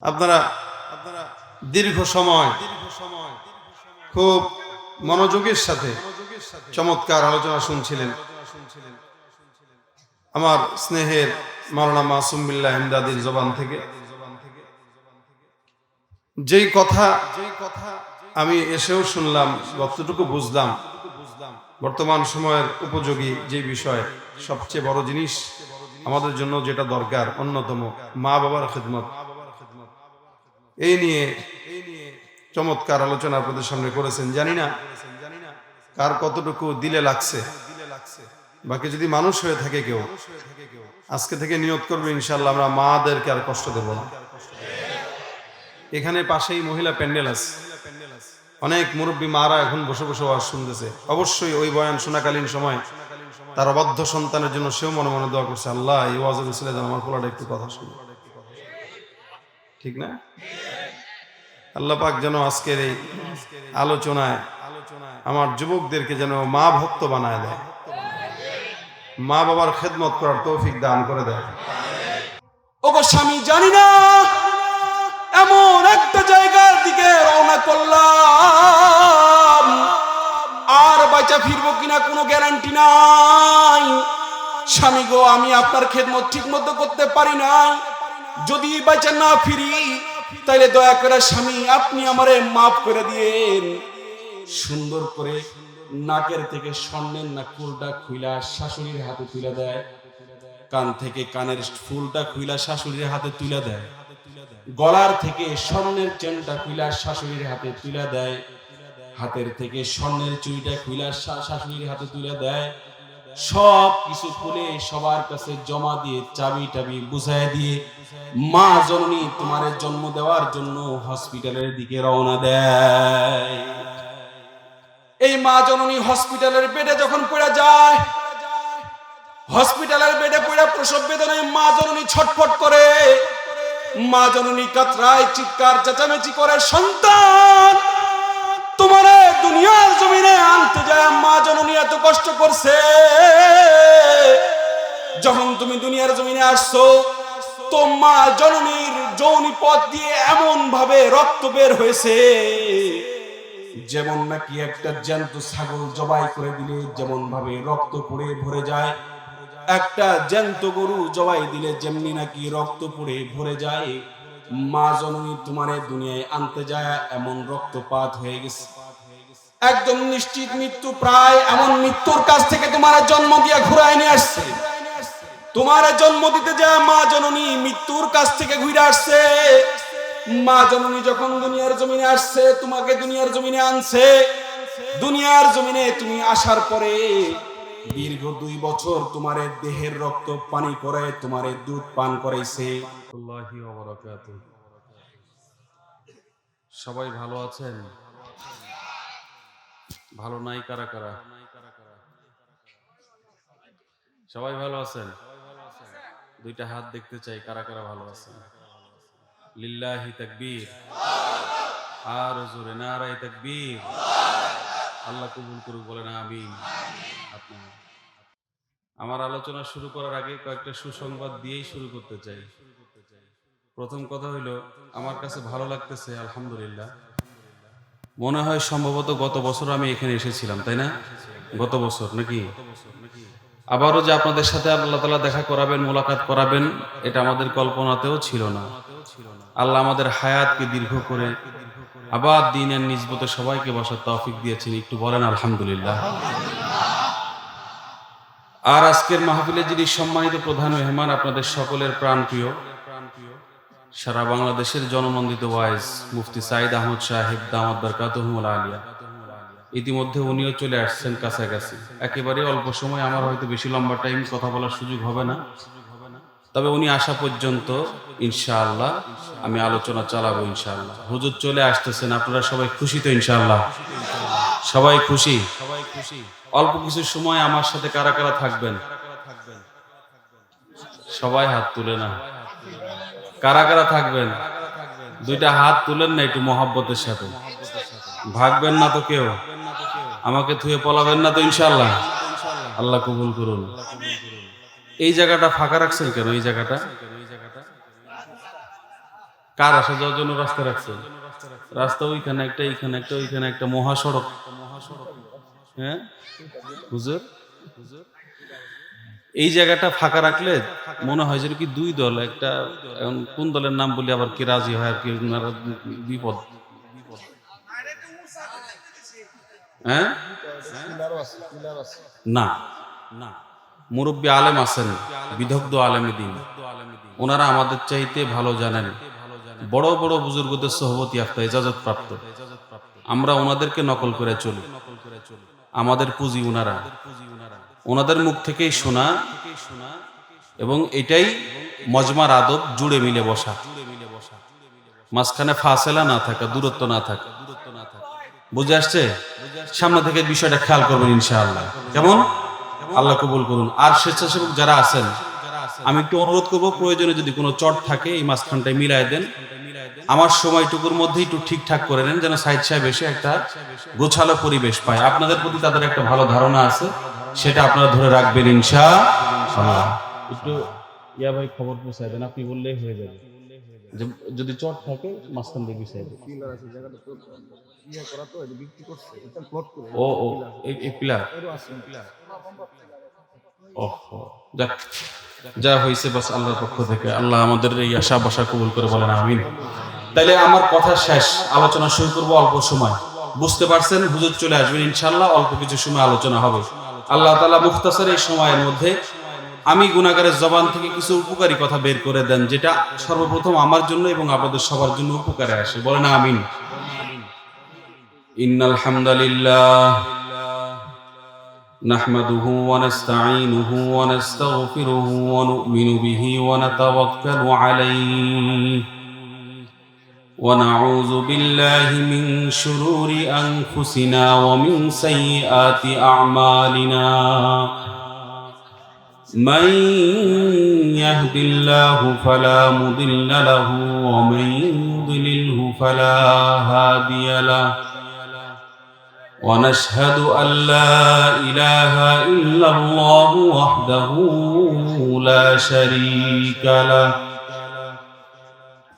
আপনারা দীর্ঘ সময় খুব মনোযোগের সাথে চমৎকার আলোচনা শুনছিলেন। আমার স্নেহের মাওলানা মাসুম বিল্লাহ ইমদাদির জবান থেকে যেই কথা আমি এসেও শুনলাম, যতটুকু বুঝলাম, বর্তমান সময়ের উপযোগী যে বিষয়, সবচেয়ে বড় জিনিস আমাদের জন্য যেটা দরকার, অন্যতম মা বাবার খিদমত, এই নিয়ে চমৎকার আলোচনা আপনাদের সামনে করেছেন। জানি না কার কতটুকু দিলে লাগছে, বাকি যদি মানুষ হয়ে থাকে কেউ, আজকে থেকে নিয়ত করবে ইনশাআল্লাহ আমরা মাদেরকে আর কষ্ট দেব না। এখানে পাশেই মহিলা প্যান্ডেল আছে, অনেক মুরব্বী মারা এখন বসে বসে ওয়াজ শুনতেছে। অবশ্যই ওই বয়ান শোনাকালীন সময় তার অবাধ্য সন্তানের জন্য সেও মনে মনে দোয়া করছে, আল্লাহ এই ওয়াজের উসিলায় যেন আমার পোলাটা একটু কথা শুনে। ঠিক না? আল্লাহ পাক যেন আজকের এই আলোচনায় আমার যুবকদেরকে যেন মা ভক্ত বানায় দেয়, মা বাবার খেদমত করার তৌফিক দান করে দেয়। ওগো স্বামী, জানি না এমন একটা জায়গার দিকে রওনা করলাম, আর বাঁচা ফিরবো কিনা কোনো গ্যারান্টি নাই। স্বামী গো, আমি আপনার খেদমত ঠিক মতো করতে পারি নাই। যদি বাঁচা না ফিরি তাইলে দয়া করে স্বামী আপনি আমারে মাফ করে দিয়েন। সুন্দর করে নাকের থেকে স্বর্ণের নাকুলটা খুইলা শাশুড়ির হাতে তুলে দেয়, কান থেকে কানের ফুলটা খুইলা শাশুড়ির হাতে তুলে দেয়, গলার থেকে স্বর্ণের চেনটা খুইলা শাশুড়ির হাতে তুলে দেয়, হাতের থেকে স্বর্ণের চুড়িটা খুইলা শাশুড়ির হাতে তুলে দেয়। সব কিছু খুলে সবার কাছে জমা দিয়ে চাবি টাবি বুঝায় দিয়ে মা জননী তোমার জন্ম দেওয়ার জন্য হসপিটালের দিকে রওনা দেয়। এই মা জননী হসপিটালের বেডে যখন পড়ে যায়, হসপিটালের বেডে পড়ে প্রসব বেদনায় মা জননী ছটফট করে, মা জননী কাতরায়, চিৎকার চেঁচামেচি করে, সন্তান তোমারে দুনিয়ার জমিনে আনতে যায় মা জননী এত কষ্ট করছে। যখন তুমি দুনিয়ার জমিনে আসছো, তো মা জননীর যৌনি পথ দিয়ে এমন ভাবে রক্ত বের হয়েছে যেমন নাকি একটা জ্যান্ত ছাগল জবাই করে দিলে যেমন ভাবে রক্ত পড়ে ভরে যায়, একটা জ্যান্ত গরু জবাই দিলে যেমনি নাকি রক্ত পড়ে ভরে যায়, মা জননী তোমারে দুনিয়ায় আনতে যায় এমন রক্তপাত হয়ে গেছে। একদম নিশ্চিত মৃত্যু প্রায়, এমন মৃত্যুর কাছ থেকে তোমার জন্ম দিয়ে ঘুরায় নিয়ে আসছে। তোমার জন্ম দিতে যায় মা জননী মৃত্যুর কাছ থেকে ঘুরে আসছে। মা জননী যখন দুনিয়ার জমিনে আসছে, তোমাকে দুনিয়ার জমিনে আনছে। দুনিয়ার জমিনে তুমি আসার পরে দীর্ঘ 2 বছর তোমারে দেহের রক্ত পানি করে তোমারে দুধ পান করাইছে। সবাই ভালো আছেন? ভালো নাই কারা কারা? সবাই ভালো আছেন? দুইটা হাত দেখতে চাই, কারা কারা ভালো আছেন? লিল্লাহি তাকবীর, আর জোরে নারায়ে তাকবীর। আল্লাহ কবুল করুক, বলেন আমিন। আপনারা আমার আলোচনা শুরু করার আগে কয়েকটা সুসংবাদ দিয়েই শুরু করতে চাই। প্রথম কথা হইল, আমার কাছে ভালো লাগতেছে আলহামদুলিল্লাহ। মনে হয় সম্ভবত গত বছর আমি এখানে এসেছিলাম, তাই না? গত বছর নাকি? আবারও যে আপনাদের সাথে আল্লাহ তাআলা দেখা করাবেন, মোলাকাত করাবেন, এটা আমাদের কল্পনাতেও ছিল না। আল্লাহ আমাদের হায়াতকে দীর্ঘ করে আবার দ্বীনের নিসবতে সবাইকে বসার তৌফিক দিয়েছেন। একটু বলেন আলহামদুলিল্লাহ। আর আজকের মাহফিলে যিনি সম্মানিত প্রধান মেহমান, আপনাদের সকলের প্রাণপ্রিয়, সারা বাংলাদেশের জননন্দিত ওয়াইজ মুফতি সাইদ আহমদ সাহেব দামাত বরকাতুহুল আলিয়া, ইতিমধ্যে উনিও চলে আসছেন কাছাকাছি। একেবারে অল্প সময়, আমার হয়তো বেশি লম্বা টাইম কথা বলার সুযোগ হবে না, তবে উনি আসা পর্যন্ত ইনশাআল্লাহ আমি আলোচনা চালাবো ইনশাআল্লাহ। হুজুর চলে আসতেছেন, আপনারা সবাই খুশি তো ইনশাআল্লাহ? সবাই খুশি? অল্প কিছু সময় আমার সাথে কারা কারা থাকবেন? সবাই হাত তুলে না। কারা কারা থাকবেন? দুইটা হাত তুলেন না একটু মহব্বতের সাথে। ভাগবেন না তো কেউ? আমাকে থুয়ে পলাবেন না তো ইনশাআল্লাহ? আল্লাহ কবুল করুন। এই জায়গাটা ফাঁকা রাখছেন কেন? এই জায়গাটা কার আসা যাওয়ার জন্য রাস্তা রাখছেন? রাস্তা ওইখানে একটা, এইখানে একটা, ওইখানে একটা, মহাসড়ক। হ্যাঁ হুজুর, এই জায়গাটা ফাঁকা রাখলে মনে হয় যেন কি দুই দল একটা, এখন কোন দলের নাম বলি আবার কি রাজি হয় আর কি, উনারা বিপদ। হ্যাঁ না না, মুরব্বী আলেম আছেন, বিদগ্ধ আলেমে দিন, ওনারা আমাদের চাইতে ভালো জানেন, বড় বড় বুজুর্গদের সোহবত ইয়াফতা, ইজাজত প্রাপ্ত। আমরা ওনাদেরকে নকল করে চলি, আমাদের পুঁজি ওনারা, ওনাদের মুখ থেকেই শোনা, এবং এটাই মজমার আদব, জুড়ে মিলে বসা, মাঝখানে ফাসেলা না থাকা, দূরত্ব না থাকা। বুঝে আসছে? সামনে থেকে বিষয়টা খেয়াল করবেন ইনশাআল্লাহ। কেমন? আল্লাহ কবুল করুন। আর স্বেচ্ছাসেবক যারা আছেন, আমি একটু অনুরোধ করব, প্রয়োজনে যদি কোনো চট থাকে এই মাঝখানটায় মিলাই দেন, আমার সময়টুকুর মধ্যে একটু ঠিকঠাক করে নেন, যেন সাইদ সাহেব এসে একটা গোছালো পরিবেশ পায়। আপনাদের প্রতি তাদের একটা ভালো ধারণা আছে, সেটা আপনারা ধরে রাখবেন ইনশাআল্লাহ। একটু ইয়া ভাই খবর পৌঁছায় দেন, আপনি বললেই হয়ে যাবে। যদি চট থাকে মাঝখান দিয়ে বিছাই দেন। ও ও এই পিলার, ওহো, যাক, যা হয়েছে বাস আল্লাহর পক্ষ থেকে। আল্লাহ আমাদের এই আশা বাসা কবুল করে বলেন আমিন। তাইলে আমার কথা শেষ, আলোচনা শুরু করব অল্প সময়। বুঝতে পারছেন, হুজুর চলে আসবেন ইনশাআল্লাহ, অল্প কিছু সময় আলোচনা হবে। আল্লাহ তাআলা মুখতাসার এই সময়ের মধ্যে আমি গুনাহগারের জবান থেকে কিছু উপকারী কথা বের করে দেন, যেটা সর্বপ্রথম আমার জন্য এবং আপনাদের সবার জন্য উপকারে আসে। বলেন আমিন। ইন্নাল হামদালিল্লাহ নাহমাদুহু ওয়া নাস্তাঈনুহু ওয়া নাস্তাগফিরুহু ওয়া নু'মিনু বিহি ওয়া নাতাওয়াক্কালু আলাইহি ওয়া নাউযু বিল্লাহি মিন শুরুরি আনফুসিনা ওয়া মিন সাইয়্যাতি আ'মালিনা। من يهد الله فلا مضل له ومن يضلله فلا هادي له ونشهد أن لا إله إلا الله وحده لا شريك له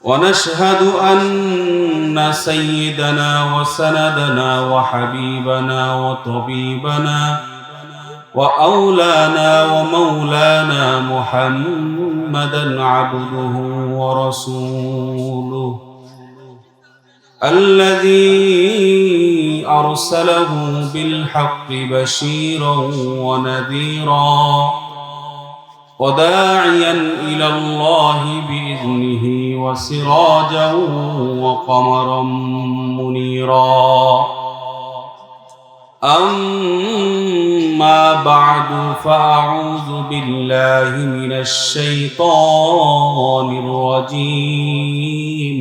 ونشهد أن سيدنا وسندنا وحبيبنا وطبيبنا وأولانا ومولانا محمدا عبده ورسوله الذي أرسله بالحق بشيرا ونذيرا وداعيا إلى الله بإذنه وسراجا وقمرا منيرا. أما بعد فأعوذ بالله من الشيطان الرجيم.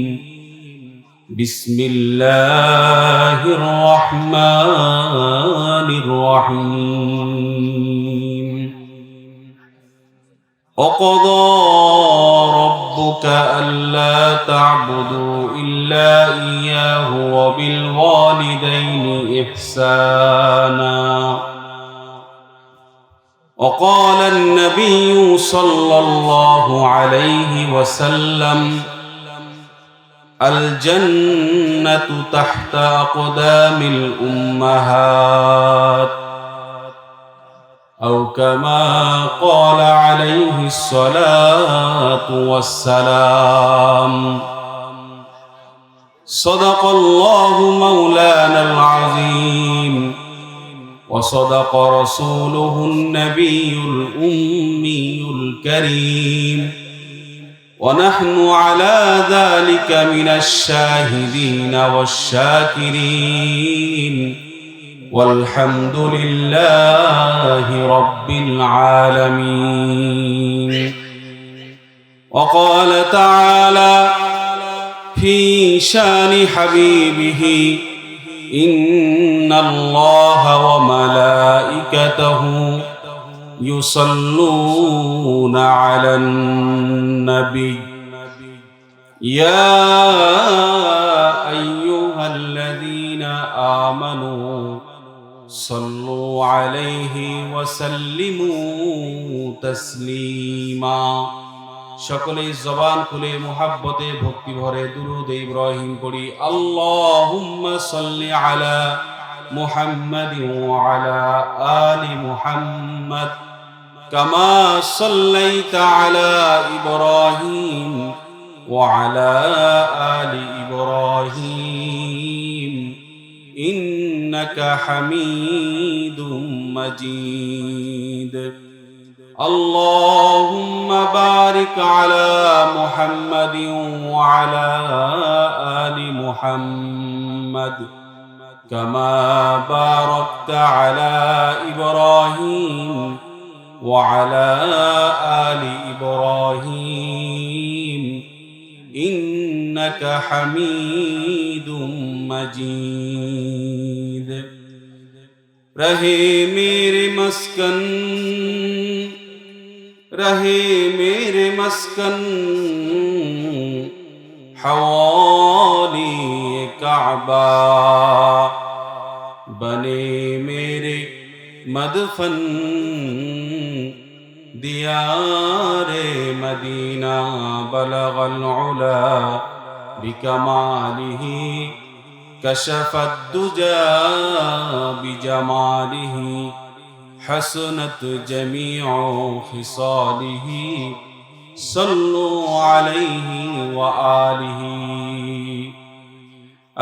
بسم الله الرحمن الرحيم. وقضى ربك ألا تعبدوا إلا إياه وبالوالدين إحسانا. وقال النبي صلى الله عليه وسلم الجنة تحت أقدام الأمهات أو كما قال عليه الصلاة والسلام. صدق الله مولانا العظيم وصدق رسوله النبي الأمي الكريم ونحن على ذلك من الشاهدين والشاكرين والحمد لله رب العالمين. وقال تعالى في شان حبيبه إن الله وملائكته يصلون على النبي يا أيها الذين آمنوا صلوا عليه وسلموا تسليما. সকলেই জবান খুলে মুহাব্বতে ভক্তি ভরে দুরূদ ইব্রাহিম পড়ি। আল্লাহুম্মা সাল্লি আলা মুহাম্মাদিন ওয়া আলা আলি মুহাম্মাদ কামা সাল্লাইতা আলা ইব্রাহিম ওয়া আলা আলি ইব্রাহিম ইন্নাকা হামিদুম মাজিদ। اللهم بارك على محمد وعلى آل محمد كما باركت على إبراهيم وعلى آل إبراهيم إنك حميد مجيد। رہے میرے مسکن رہے میرے مسکن حوالی کعبہ بنے میرے مدفن دیار مدینہ بلغ العلا بکمالہ کشف الدجى بجماله حسنت جميع خصاله صلوا عليه وآله।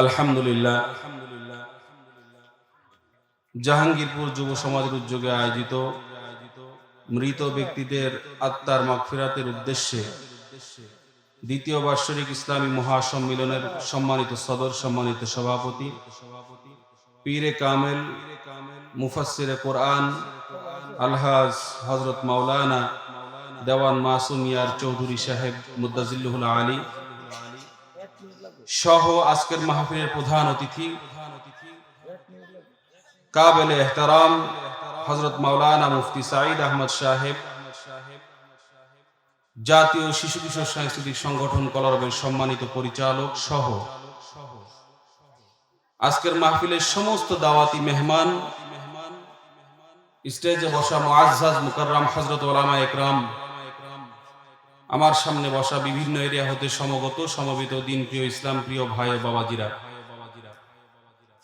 আলহামদুলিল্লাহ, জাহাঙ্গীরপুর যুব সমাজের উদ্যোগে আয়োজিত মৃত ব্যক্তিদের আত্মার মাগফিরাতের উদ্দেশ্যে দ্বিতীয় বার্ষিক ইসলামী মহাসম্মেলনের সম্মানিত সদর, সম্মানিত সভাপতি, পীরে কামেল মুফাসসিরে কোরআন আলহাজ হযরত মাওলানা দেওয়ান মাসুম ইয়ার চৌধুরী সাহেব মুদ্দাজিল্লুহুল আলী সহ আজকের মাহফিলের প্রধান অতিথি কাবেলে ইহতারাম হযরত মাওলানা মুফতি সাঈদ আহমদ সাহেব, জাতীয় শিশু কিশোর সাংস্কৃতিক সংগঠন কলরবের সম্মানিত পরিচালক সহ আজকের মাহফিলের সমস্ত দাওয়াতি মেহমান, স্টেজে বসা মুআজ্জাজ মুকাররম হযরত উলামা ইকরাম, আমার সামনে বসা বিভিন্ন এরিয়া হতে সমগত সমবেত দিন প্রিয় ইসলাম প্রিয় ভাই ও বাবাজিরা,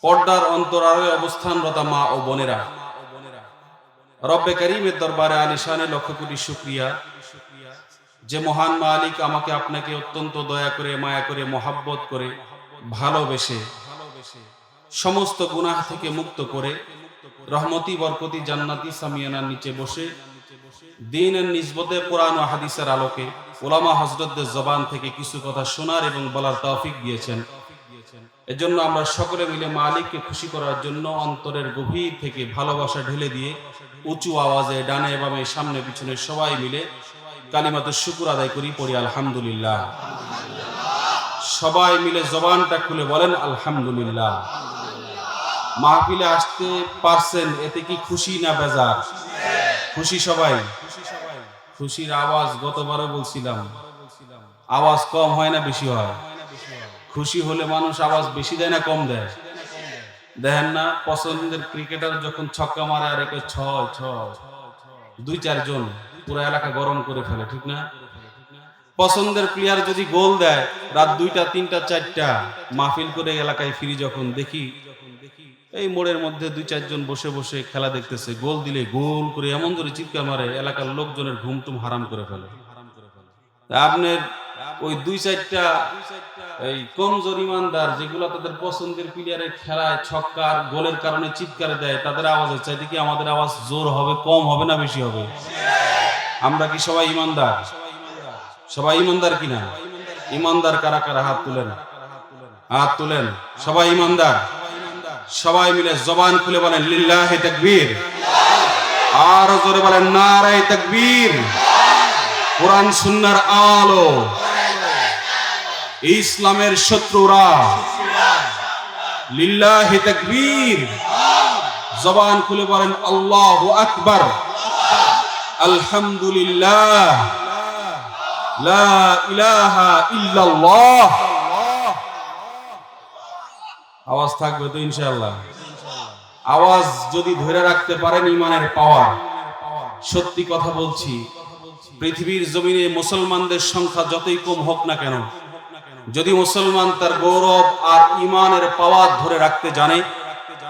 পর্দার অন্তরালে অবস্থানরত মা ও বোনেরা, রব্বে করিমের দরবারে আলিশানে লক্ষ কোটি শুকরিয়া যে মহান মালিক আমাকে আপনাকে অত্যন্ত দয়া করে, মায়া করে, মোহাব্বত করে, ভালোবেসে সমস্ত গুনাহ থেকে মুক্ত করে রহমতি বরকতি জান্নাতি সামিয়ানার নিচে বসে দ্বীনের নিসবতে কোরআন ও হাদিসের আলোকে উলামা হযরতদের জবান থেকে কিছু কথা শোনার এবং বলার তৌফিক দিয়েছেন। এজন্য আমরা সকলে মিলে মালিককে খুশি করার জন্য অন্তরের গভীর থেকে ভালোবাসা ঢেলে দিয়ে উঁচু আওয়াজে ডানে বামে সামনে পিছনে সবাই মিলে কালিমাতুশ শুকর আদায় করি, পড়ি আলহামদুলিল্লাহ। সবাই মিলে জবানটা খুলে বলেন আলহামদুলিল্লাহ। মাহফিলে আসতে পারছেন, এতে কি খুশি না বেজার? খুশি সবাই। খুশির আওয়াজ গতবারও বলছিলাম, আওয়াজ কম হয় না বেশি হয়? খুশি হলে মানুষ আওয়াজ বেশি দেয় না কম দেয়? দেখেন না, পছন্দের ক্রিকেটার যখন ছক্কা মারে আর একে ছয় ছয়, দুই চারজন পুরো এলাকা গরম করে ফেলে, ঠিক না? পছন্দের প্লেয়ার যদি গোল দেয় রাত 2টা 3টা 4টা মাহফিল করে এলাকায় ফিরি, যখন দেখি এই মোড়ের মধ্যে 2-4 জন বসে বসে খেলা দেখতেছে, গোল দিলে গোল করে এমন জোরে চিৎকার মারে এলাকার লোকজনের ঘুম টুম হারাম করে ফেলে। আপনার ওই 2-4টা এই কমজোর ইমানদার যেগুলো তাদের পছন্দের প্লেয়ারের খেলায় ছক্কা আর গোলের কারণে চিৎকার দেয়, তাদের আওয়াজের চাইতে কি আমাদের আওয়াজ জোর হবে, কম হবে না বেশি হবে? আমরা কি সবাই ইমানদার? সবাই ইমানদার কিনা? ইমানদার কারা কারা হাত তুলেন, হাত তুলেন। সবাই ইমানদার? সবাই মিলে জবান খুলে বলেন লিল্লাহি তাকবীর, আর জোরে বলেন নারায়ে তাকবীর। কোরআন সুন্নাহর আলো, ইসলামের শত্রুরা, লিল্লাহি তাকবীর। জবান খুলে বলেন আল্লাহু আকবার, আলহামদুলিল্লাহ, লা ইলাহা ইল্লাল্লাহ। আওয়াজ থাকবে তো ইনশাআল্লাহ? আওয়াজ যদি ধরে রাখতে পারেন ইমানের পাওয়ার। সত্যি কথা বলছি, পৃথিবীর জমিনে মুসলমানদের সংখ্যা যতই কম হোক না কেন, যদি মুসলমান তার গৌরব আর ইমানের পাওয়ার ধরে রাখতে জানে,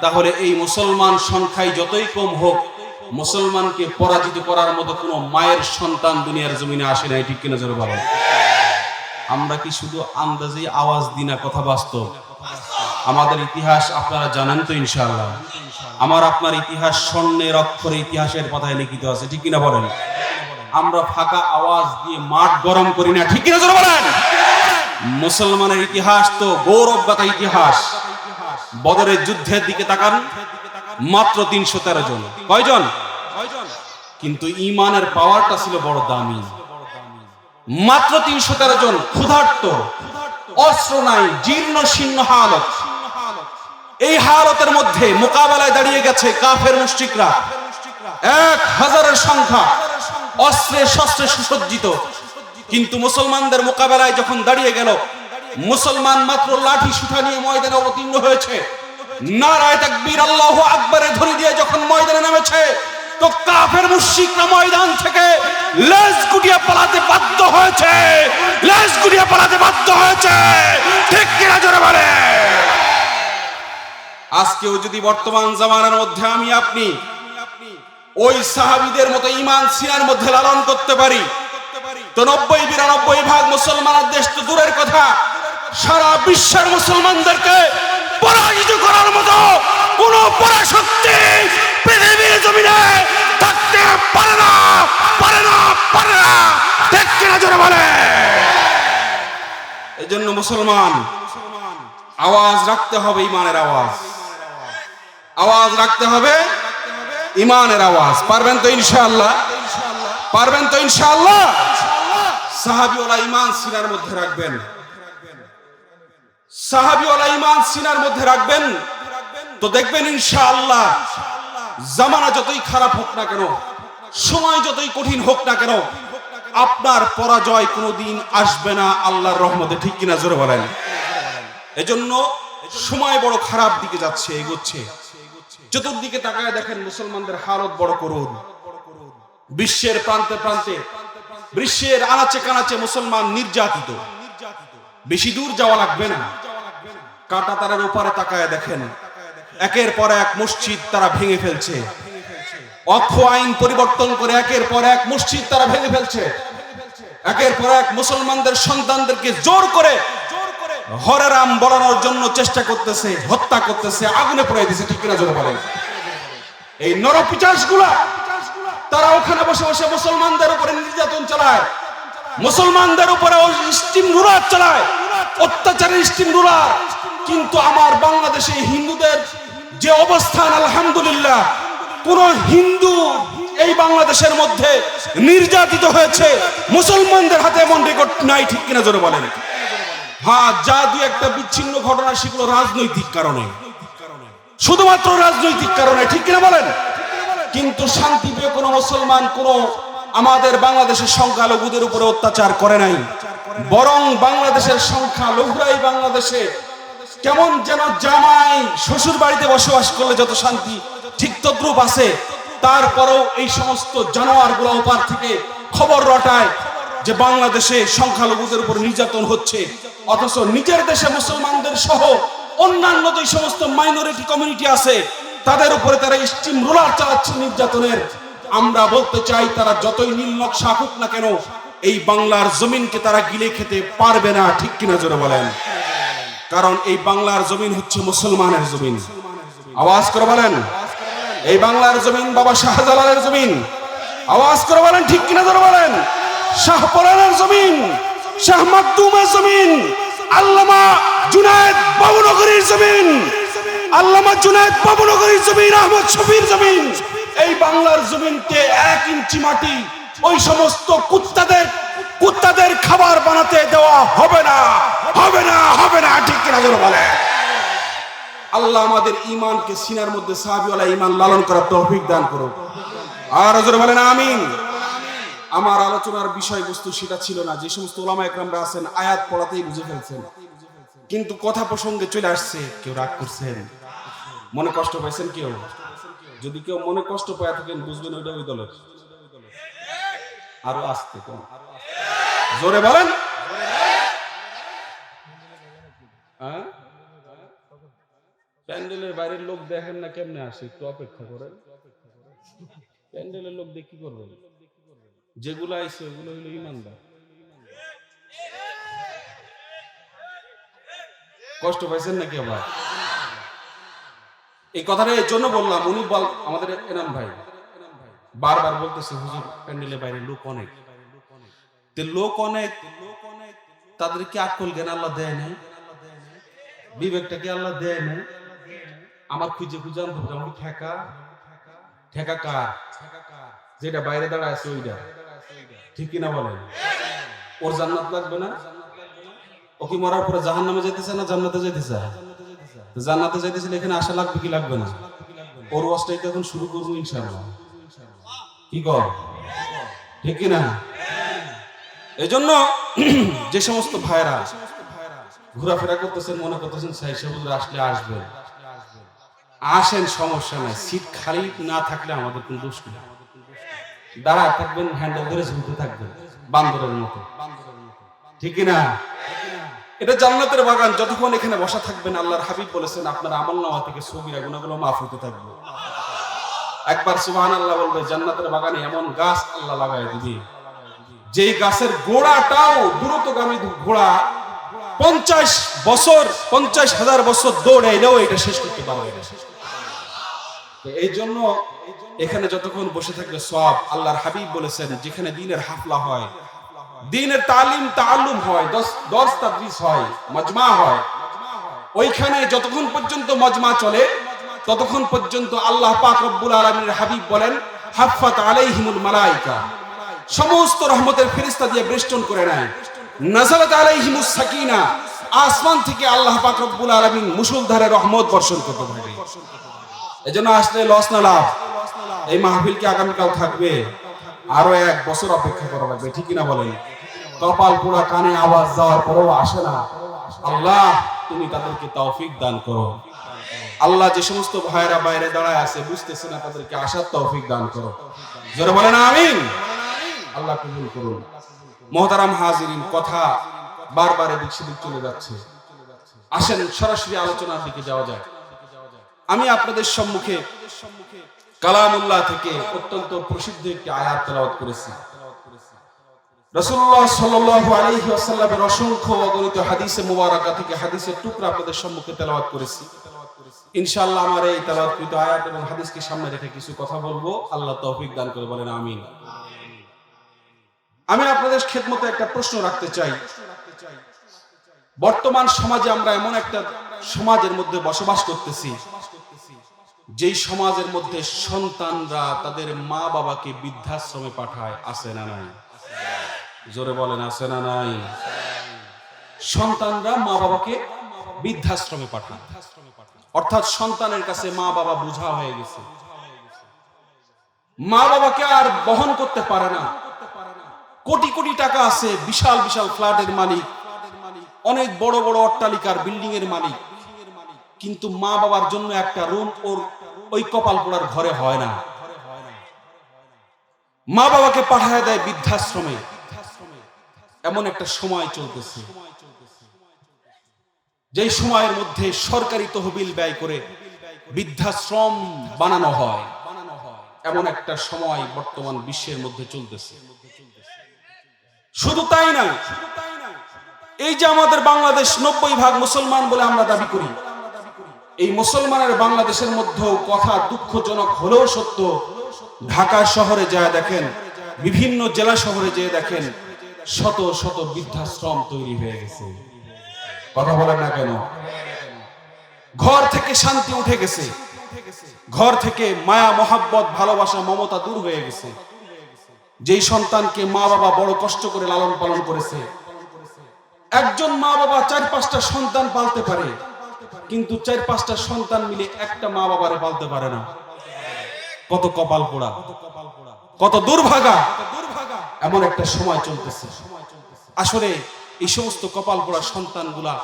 তাহলে এই মুসলমান সংখ্যায় যতই কম হোক, মুসলমানকে পরাজিত করার মতো কোনো মায়ের সন্তান দুনিয়ার জমিনে আসে না। ঠিক কিনা জোরে বলেন? আমরা কি শুধু আন্দাজে আওয়াজ দিই না, কথা বাস্তব। আমাদের ইতিহাস আপনারা জানেন তো ইনশাআল্লাহ। আমার আপনার ইতিহাস স্বর্ণের অক্ষরে ইতিহাসের পাতায় লিখিত আছে। ঠিক কিনা বলেন? আমরা ফাঁকা আওয়াজ দিয়ে মাঠ গরম করি না। ঠিক কিনা জোরে বলেন? মুসলমানের ইতিহাস তো গৌরবগাথা ইতিহাস। বদরের যুদ্ধের দিকে তাকান, মাত্র 313 জন। কয়জন? কিন্তু ইমানের পাওয়ারটা ছিল বড় দামি। মাত্র 313 জন, ক্ষুধার্ত, অস্ত্র নাই, জীর্ণ শীর্ণ হালত। এই হালতের মধ্যে মোকাবেলায় দাঁড়িয়ে গেছে কাফের মুশরিকরা 1000-এর সংখ্যা, অস্ত্রে শস্ত্রে সুসজ্জিত। কিন্তু মুসলমানদের মোকাবেলায় যখন দাঁড়িয়ে গেল, মুসলমান মাত্র লাঠি সুঠা নিয়ে ময়দানে অবতীর্ণ হয়েছে। নারায়ে তাকবীর, আল্লাহু আকবারে ধ্বনি দিয়ে যখন ময়দানে নেমেছে, তো কাফের মুশরিকরা ময়দান থেকে লেজ গুটিয়ে পালাতে বাধ্য হয়েছে। লেজ গুটিয়ে পালাতে বাধ্য হয়েছে। ঠিক কিনা জোরে বলে? আজকেও যদি বর্তমান জামানার মধ্যে আমি আপনি ওই সাহাবীদের মতো ঈমান সিনার মধ্যে লালন করতে পারি, তো 90-92 ভাগ মুসলমানের দেশ তো দূরের কথা, সারা বিশ্বের মুসলমানদেরকে পরাজিত করার মতো কোন পরাশক্তি পৃথিবীর জমিনে থাকতে পারে না, পারে না, পারে না। ঠিক কিনা জোরে বলে? এই জন্য মুসলমান আওয়াজ রাখতে হবে, ইমানের আওয়াজ। আওয়াজ রাখতে হবে, ইমানের আওয়াজ। পারবেন তো ইনশাআল্লাহ? পারবেন তো ইনশাআল্লাহ? সাহাবীওয়ালা ঈমান সিনার মধ্যে রাখবেন, সাহাবীওয়ালা ঈমান সিনার মধ্যে রাখবেন, তো দেখবেন ইনশাআল্লাহ জামানা যতই খারাপ হোক না কেন, সময় যতই কঠিন হোক না কেন, আপনার পরাজয় কোনোদিন আসবে না আল্লাহর রহমতে। ঠিক কিনা জোরে বলেন? এজন্য সময় বড় খারাপ দিকে যাচ্ছে, এগোচ্ছে। চতুর্দিকে তাকায় দেখেন মুসলমানদের হালত বড় করুণ। বিশ্বের প্রান্তে প্রান্তে, বিশ্বের আনাচে কানাচে মুসলমান নির্যাতিত। বেশি দূর যাওয়া লাগবে না, কাঁটাতারের ওপারে তাকায় দেখেন একের পর এক মসজিদ তারা ভেঙে ফেলছে। অক্ষ আইন পরিবর্তন করে একের পর এক মসজিদ তারা ভেঙে ফেলছে। একের পর এক মুসলমানদের সন্তানদেরকে জোর করে হরে রাম বলানোর জন্য চেষ্টা করতেছে, হত্যা করতেছে, আগুনে পুড়াই দিচ্ছে। ঠিক কিনা জোরে বলেন? এই নরপিশাচগুলা তারা ওখানে বসে বসে মুসলমানদের উপরে নির্যাতন চালায়, মুসলমানদের উপরে স্টিম রুলার চালায়, অত্যাচারের স্টিম রুলার। কিন্তু আমার বাংলাদেশে হিন্দুদের যে অবস্থান, আলহামদুলিল্লাহ, কোন হিন্দু এই বাংলাদেশের মধ্যে নির্যাতিত হয়েছে মুসলমানদের হাতে এমন রেকর্ড নাই। ঠিক কিনা জোরে বলেন? হ্যাঁ, যা দুই একটা বিচ্ছিন্ন ঘটনা, সেগুলো রাজনৈতিক কারণে, শুধুমাত্র রাজনৈতিক কারণে। ঠিক কিনা বলেন? কিন্তু শান্তিপ্রিয় কোন মুসলমান কোন আমাদের বাংলাদেশের সংখ্যালঘুদের উপরে অত্যাচার করে নাই। বরং বাংলাদেশের সংখ্যালঘুরাই বাংলাদেশে কেমন যেন জামাই শ্বশুর বাড়িতে বসবাস করলে যত শান্তি, ঠিক তদ্রূপ আছে। তারপরেও এই সমস্ত জানোয়ারগুলো ওপার থেকে খবর রটায় যে বাংলাদেশে সংখ্যালঘুদের উপর নির্যাতন হচ্ছে, অথচ নিজের দেশে মুসলমানদের সহ অন্যান্য যে সমস্ত মাইনরিটি কমিউনিটি আছে তাদের উপরে তারা স্টিম রোলার চালাচ্ছে নির্যাতনের। আমরা বলতে চাই, তারা যতই নীল নকশা আঁকুক না কেন, এই বাংলার জমিনকে তারা গিলে খেতে পারবে না। ঠিক কিনা জোরে বলেন? কারণ এই বাংলার জমিন হচ্ছে মুসলমানের জমিন। আওয়াজ করে বলেন, এই বাংলার জমিন বাবা শাহজালালের জমিন। আওয়াজ করে বলেন, ঠিক কিনা জোরে বলেন? শাহপরানের জমিন, শাহ মাকদুমের জমিন, আল্লামা জুনায়েদ বাবুনগরীর জমিন, আল্লামা জুনায়েদ বাবুনগরীর জমিন, আহমদ শফির জমিন। এই বাংলার জমিনকে 1 ইঞ্চি মাটি ওই সমস্ত কুত্তাদের খাবার বানাতে দেওয়া হবে না, হবে না, হবে না। ঠিক কিনা জোরে বলে? আল্লাহ আমাদের ঈমানকে সিনার মধ্যে সাহাবীওয়ালা ঈমান লালন করার তৌফিক দান করুন। আর জোরে বলেন আমিন। আমার আলোচনার বিষয়বস্তু সেটা ছিল না। যে সমস্ত ওলামা একরামরা আছেন আয়াত পড়াতেই বুঝে ফেলছেন, কিন্তু কথা প্রসঙ্গে চলে আসছে। কেউ রাগ করছেন, মনে কষ্ট পাইছেন কেউ? যদি কেউ মনে কষ্ট পায় থাকেন, বুঝবেন ওইটা ওই দলের। আরো আসতে কোন জোরে বলেন। হ্যাঁ, প্যান্ডেলের বাইরের লোক দেখেন না কেমনে আসে, একটু অপেক্ষা করেন। প্যান্ডেলের লোক দিয়ে কি করবেন? যেগুলো আইছে ওগুলো হইলো ইমানদার। কষ্ট পাইছেন নাকি আবার? এই কথাটা এর জন্য বললাম, উনি আমাদের এনাম ভাই বারবার বলতেছে, হুজুর প্যান্ডেলের বাইরে লোক অনেক, লোক অনেক, তাদেরকে আকল জ্ঞান আল্লাহ দেয় নাই, বিবেকটাকে আল্লাহ দেয় নাই। আমার খুঁজে খুঁজে আনতে হবে, আমার ঠেকা কার? যেটা বাইরে দাঁড়া আছে ওইটা, ঠিক কিনা বলেন? ওর জান্নাত লাগবে না? ও কি মরার পরে জাহান্নামে যেতেছে না জান্নাতে যেতেছে? জান্নাতে যাইতেছিল, এখানে আশা লাগবে কি লাগবে না? ওর ওয়াজটাই তো এখন শুরু করবো ইনশাআল্লাহ, কি কর, ঠিক কিনা? এই জন্য যে সমস্ত ভাইরা ঘোরাফেরা করতেছেন, মনে করতেছেন সাইসা হুজুর আসলে আসবেন, আসেন, সমস্যা নাই। সিট খালি না থাকলে আমাদের কোনো দোষ নেই। দাঁড়া থাকবেন, হ্যান্ডেল ধরে ঝুলতে থাকবেন বান্দরের মতো, ঠিক না? এটা জান্নাতের বাগান। যতক্ষণ এখানে বসা থাকবেন, আল্লাহর হাবিব বলেছেন আপনার আমলনামা থেকে সগীরা গুনাহগুলো মাফ হতে থাকবে। একবার সুবহানাল্লাহ বলবে, জান্নাতের বাগানে এমন গাছ আল্লাহ লাগায় দিবে, যেই গাছের গোড়াটাও দ্রুতগামী ঘোড়া 50,000 বছর দৌড়ে এলেও এটা শেষ করতে পারবে না। এই জন্য এখানে যতক্ষণ বসে থাকবে সওয়াব। আল্লাহর হাবিব বলেছেন, যেখানে দ্বীনের হাফলা হয়, দ্বীনের তালিম তাআল্লুম হয়, দর্স তাদরিস হয়, মাজমা হয়, ওইখানে যতক্ষণ পর্যন্ত মাজমা চলে ততক্ষণ পর্যন্ত আল্লাহ পাক রব্বুল আলামিনের হাবিব বলেন, হাফফাত আলাইহিমুল মালায়েকা, সমস্ত রহমতের ফেরেশতা দিয়ে বেষ্টন করে নেয়। নাযালাত আলাইহিমুস সাকিনা, আসমান থেকে আল্লাহ পাক রব্বুল আলামিন মুষলধারে রহমত বর্ষণ করতে থাকে। এজন্য আসলে লস না লাভ। এই মাহফিল কি আগামীকাল থাকবে? আরো 1 বছর অপেক্ষা করা লাগবে, ঠিক কিনা বলেন? কপাল পোড়া, কানে আওয়াজ যাওয়ার পরেও আসে না। আল্লাহ তুমি তাদেরকে তৌফিক দান করো। আল্লাহ যে সমস্ত ভাইরা বাইরে দাঁড়ায় আছে, বুঝতেছে না, তাদেরকে আসার তৌফিক দান করো। জোরে বলেন আমিন। আল্লাহ কবুল করুন। মুহতারাম হাজিরিন, কথা বারবার এদিক সেদিক চলে যাচ্ছে, আসেন সরাসরি আলোচনার দিকে যাওয়া যায়। আমি আপনাদের সম্মুখে কালামুল্লাহ থেকে অত্যন্ত প্রসিদ্ধ একটি আয়াত তেলাওয়াত করেছি। রাসূলুল্লাহ সাল্লাল্লাহু আলাইহি ওয়াসাল্লামের অসংখ্য অগণিত হাদিসে মুবারাকা থেকে হাদিসের টুকরা আপনাদের সম্মুখে তেলাওয়াত করেছি। ইনশাআল্লাহ আমার এই তেলাওয়াতকৃত আয়াত এবং হাদিসকে সামনে রেখে কিছু কথা বলবো। আল্লাহ তৌফিক দান করে, বলেন আমিন। আমি আপনাদের খেদমতে একটা প্রশ্ন রাখতে চাই। বর্তমান সমাজে আমরা এমন একটা সমাজের মধ্যে বসবাস করতেছি, যেই সমাজের মধ্যে সন্তানরা তাদের মা বাবাকে বৃদ্ধাশ্রমে পাঠায়, আছে না নাই? জোরে বলেন, আছে না নাই? সন্তানরা মা বাবাকে বৃদ্ধাশ্রমে পাঠায়, অর্থাৎ সন্তানের কাছে মা বাবা বোঝা হয়ে গেছে, মা বাবাকে আর বহন করতে পারে না। কোটি কোটি টাকা আছে, বিশাল বিশাল ফ্ল্যাটের মালিক, অনেক বড় বড় অট্টালিকার বিল্ডিং এর মালিক, কিন্তু মা বাবার জন্য একটা রুম ওর ওই কপাল পোড়ার ঘরে হয় না। মা বাবাকে পাঠায় দেয় বৃদ্ধাশ্রমে। এমন একটা সময় চলতেছে, যেই সময়ের মধ্যে সরকারি তহবিল ব্যয় করে বৃদ্ধাশ্রম বানানো হয়, এমন একটা সময় বর্তমান বিশ্বের মধ্যে চলতেছে। শুধু তাই না, এই যে আমাদের বাংলাদেশ 90% মুসলমান বলে আমরা দাবি করি, এই মুসলমানের বাংলাদেশের মধ্যেও কথা দুঃখজনক হলেও সত্য, ঢাকা শহরে যায় দেখেন, বিভিন্ন জেলা শহরে যেয়ে দেখেন, শত শত বৃদ্ধাশ্রম তৈরি হয়ে গেছে। কথা বলেন না কেন? ঘর থেকে শান্তি উঠে গেছে, ঘর থেকে মায়া মহাব্বত ভালোবাসা মমতা দূর হয়ে গেছে। যেই সন্তানকে মা বাবা বড় কষ্ট করে লালন পালন করেছে, একজন মা বাবা 4-5টা সন্তান পালতে পারে, কিন্তু 4-5টা সন্তান মিলে একটা মা বাবারে পালতে পারে না। কত কপাল পোড়া, কত দুর্ভাগা, এমন একটা সময় চলতেছে। আসলে এই সমস্ত কপাল পোড়া সন্তানগুলা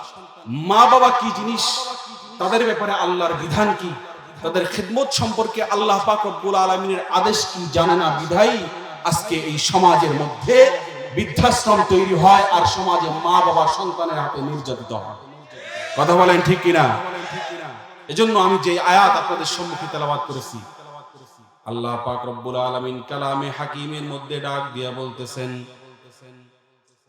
মা বাবা কি জিনিস, তাদের ব্যাপারে আল্লাহর বিধান কি, তাদের খিদমত সম্পর্কে আল্লাহ পাক রব্বুল আলামিনের আদেশ কি জানে না, বিধায় আজকে এই সমাজের মধ্যে বৃদ্ধাশ্রম তৈরি হয় আর সমাজে মা বাবা সন্তানের হাতে নির্যাতিত হয়। কথা বলেন ঠিক কিনা? এজন্য আমি যে আয়াত আপনাদের সম্মুখে তেলাওয়াত করেছি, আল্লাহ পাক রব্বুল আলামিন কালামে হাকিমের মধ্যে ডাক দিয়া বলতেছেন,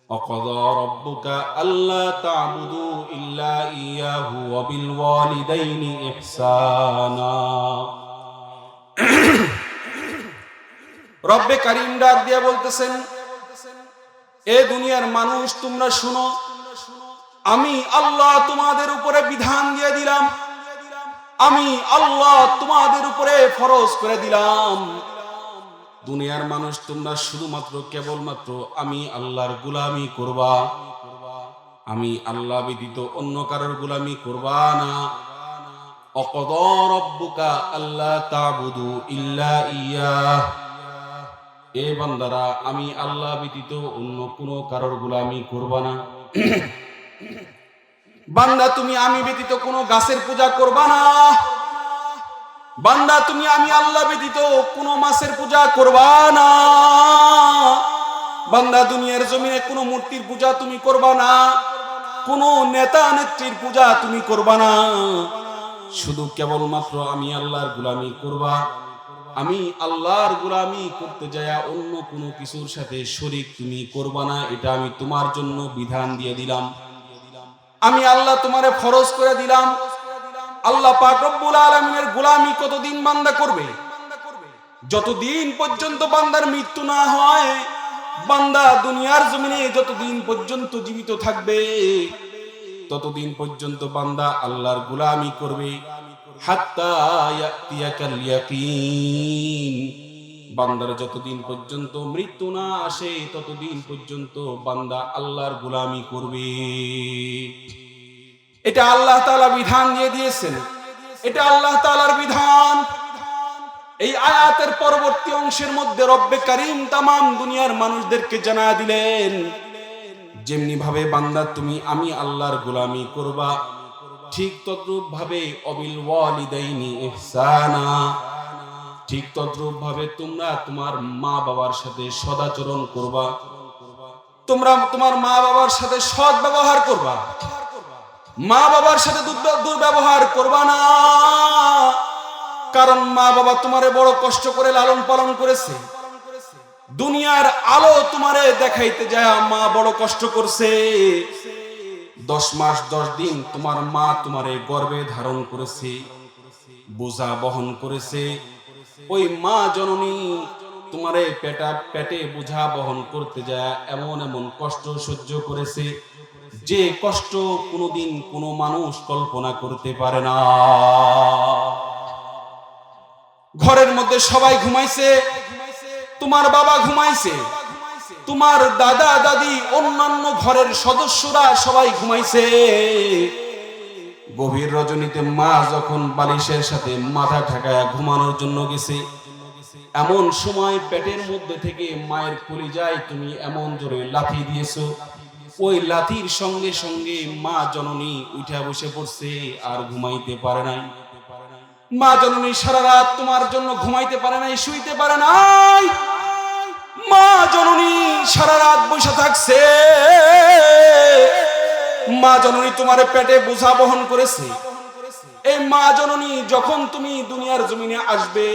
অকযা রাব্বুকা আল্লা তা'বুদু ইল্লা ইয়াহু ওয়া বিল ওয়ালিদাইনি ইহসানা। রব্বে কারীম ডাক দিয়া বলতেছেন, এ দুনিয়ার মানুষ তোমরা শুনো, আমি আল্লাহ তোমাদের উপরে বিধান দিয়ে দিলাম, আমি আল্লাহ তোমাদের উপরে ফরজ করে দিলাম। দুনিয়ার মানুষ তোমরা শুধুমাত্র কেবলমাত্র আমি আল্লাহর গোলামি করবা, আমি আল্লাহ ব্যতীত অন্য কারোর গোলামি করবা না। অকযা রাব্বুকা আল্লা তা'বুদু ইল্লা ইয়াহ, এ বান্দারা আমি আল্লাহ ব্যতীত অন্য কোনো কারোর গোলামি করবা না। বান্দা তুমি আমি ব্যতীত কোনো গাছের পূজা করবা না, বান্দা তুমি আমি আল্লাহ ব্যতীত কোনো মাছের পূজা করবা না, বান্দা দুনিয়ার জমিনে কোনো মূর্তির পূজা তুমি করবা না, কোনো নেতা নেত্রীর পূজা তুমি করবা না, শুধু কেবলমাত্র আমি আল্লাহর গোলামি করবা। আমি আল্লাহর গোলামি করতে যায় অন্য কোনো কিছুর সাথে শরীক তুমি করবা না, এটা আমি তোমার জন্য বিধান দিয়ে দিলাম, আমি আল্লাহ তোমারে ফরজ করে দিলাম। আল্লাহ পাক রব্বুল আলামিনের গোলামি কতদিন বান্দা করবে? যতদিন পর্যন্ত বান্দার মৃত্যু না হয়, বান্দা দুনিয়ার জমিনে যতদিন পর্যন্ত জীবিত থাকবে ততদিন পর্যন্ত বান্দা আল্লাহর গোলামি করবে। হাত্তা ইয়াতিয়াকাল ইয়াকিন, বান্দার যতদিন পর্যন্ত মৃত্যু না আসে ততদিন পর্যন্ত বান্দা আল্লাহর গোলামি করবে। এটা আল্লাহ তাআলা বিধান দিয়ে দিয়েছেন, এটা আল্লাহ তাআলার বিধান। এই আয়াতের পরবর্তী অংশের মধ্যে রব্বে কারীম তামাম দুনিয়ার মানুষদেরকে জানায়া দিলেন, যেমনি ভাবে বান্দা তুমি আমি আল্লাহর গোলামি করবা, ঠিক তদ্রূপ ভাবে অবিল ওয়ালিদাইনি ইহসানা, ঠিক তদ্রূপ ভাবে তোমরা তোমার মা বাবার সাথে সদাচরণ করবা, তোমরা তোমার মা বাবার সাথে সৎ ব্যবহার করবা, মা বাবার সাথে দুর্ব্যবহার করবা না। কারণ মা বাবা তোমারে বড় কষ্ট করে লালন পালন করেছে, দুনিয়ার আলো তোমারে দেখাইতে যায় মা বড় কষ্ট করছে। 10 মাস 10 দিন তোমার মা তোমারে গর্ভে ধারণ করেছে, বোঝা বহন করেছে। ওই মা জননী তোমারে পেটে বোঝা বহন করতে যায় এমন এমন কষ্ট সহ্য করেছে, যে কষ্ট কোনোদিন কোনো মানুষ কল্পনা করতে পারে না। ঘরের মধ্যে সবাই ঘুমাইছে, তোমার বাবা ঘুমাইছে, তোমার দাদা দাদি অন্যান্য ঘরের সদস্যরা সবাই ঘুমাইছে। গভীর রজনীতে মা যখন বালিশের সাথে মাথা ঠেকায়া ঘুমানোর জন্য গেছে, এমন সময় পেটের মধ্যে থেকে মায়ের কলিজায় তুমি এমন জোরে লাথি দিয়েছো, ওই লাথির সঙ্গে সঙ্গে মা জননী উঠে বসে পড়ছে, আর ঘুমাইতে পারে নাই। মা জননী সারা রাত তোমার জন্য ঘুমাইতে পারে নাই, শুইতে পারে নাই। মা জননী সারা রাত বসে থাকছে, মা জননী তোমার পেটে বোঝা বহন করেছে। এই মা জননী যখন তুমি দুনিয়ার জমিনে আসবে,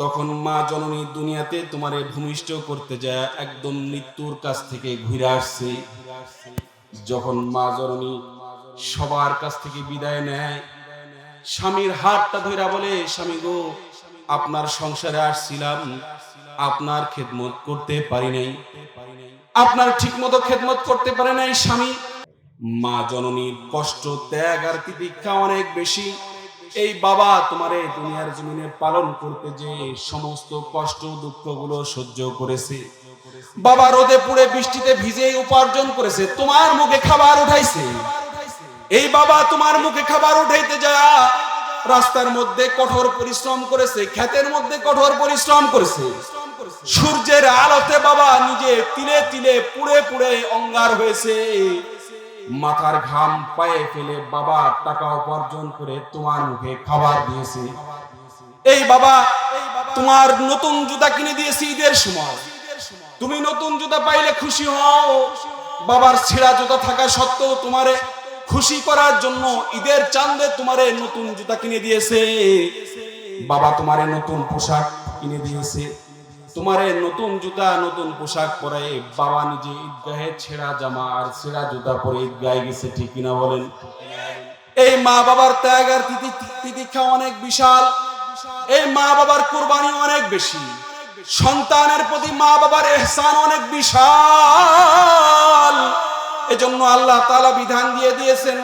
তখন মা জননী দুনিয়াতে তোমারে ভূমিষ্ঠ করতে যায় একদম মৃত্যুর কাছ থেকে ঘুরে আসছে। যখন মা জননী সবার কাছ থেকে বিদায় নেয়, স্বামীর হাতটা ধইরা বলে, স্বামী গো, আপনার সংসারে আসছিলাম, আপনার খেদমত করতে পারি নাই, আপনার ঠিকমতো খেদমত করতে পারে নাই স্বামী। মা জননীর কষ্ট, ত্যাগ আর তিতিক্ষা অনেক বেশি। এই বাবা তোমারে দুনিয়ার জমিনে পালন করতে যে সমস্ত কষ্ট দুঃখগুলো সহ্য করেছে, বাবা রোদে পুড়ে বৃষ্টিতে ভিজে উপার্জন করেছে, তোমার মুখে খাবার উঠাইছে। এই বাবা তোমার মুখে খাবার উঠাইতে যায় রাস্তার মধ্যে কঠোর পরিশ্রম করেছে, ক্ষেতের মধ্যে কঠোর পরিশ্রম করেছে। সূর্যের আলোতে বাবা নিজে তিলে তিলে পুড়ে পুড়ে অঙ্গার হয়েছে। মাথার ঘাম পায়ে ফেলে বাবা টাকা উপার্জন করে তোমার মুখে খাবার দিয়েছে। এই বাবা তোমার নতুন জুতা কিনে দিয়েছি ঈদের সময়, তুমি নতুন জুতা পাইলে খুশি হও। বাবার ছেঁড়া জুতা থাকা সত্ত্বেও তোমারে খুশি করার জন্য ঈদের চাঁদে তোমারে নতুন জুতা কিনে দিয়েছে। বাবা তোমারে নতুন পোশাক কিনে দিয়েছে, তোমারে নতুন জুতা নতুন পোশাক পরে বাবা নিজে ঈদগাহে ছেঁড়া জামা আর ছেঁড়া জুতা পরে ঈদগাহে গেছে, ঠিক কিনা বলেন? এই মা বাবার ত্যাগ আর তিতিক্ষা অনেক বিশাল, এই মা বাবার কুরবানি অনেক বেশি, সন্তানের প্রতি মা বাবার ইহসান অনেক বিশাল। এজন্য আল্লাহ তাআলা বিধান দিয়ে দিয়েছেন,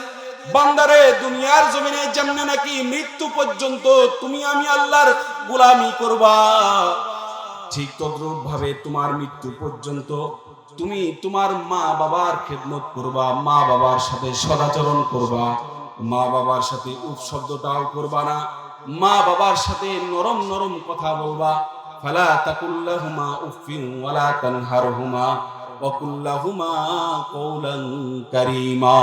বান্দারে দুনিয়ার জমিনে যেমনে নাকি মৃত্যু পর্যন্ত তুমি আমি আল্লাহর গোলামি করবা, ঠিক তদ্রূপ ভাবে তোমার মৃত্যু পর্যন্ত তুমি তোমার মা বাবার খেদমত করবা, মা বাবার সাথে সদাচরণ করবা, মা বাবার সাথে উফ শব্দটাও করবা না, মা বাবার সাথে নরম নরম কথা বলবা। ফালা তাকুল্লাহুমা উফিন ওয়ালা তানহারহুমা ওয়া কুল্লাহুমা কওলান কারীমা।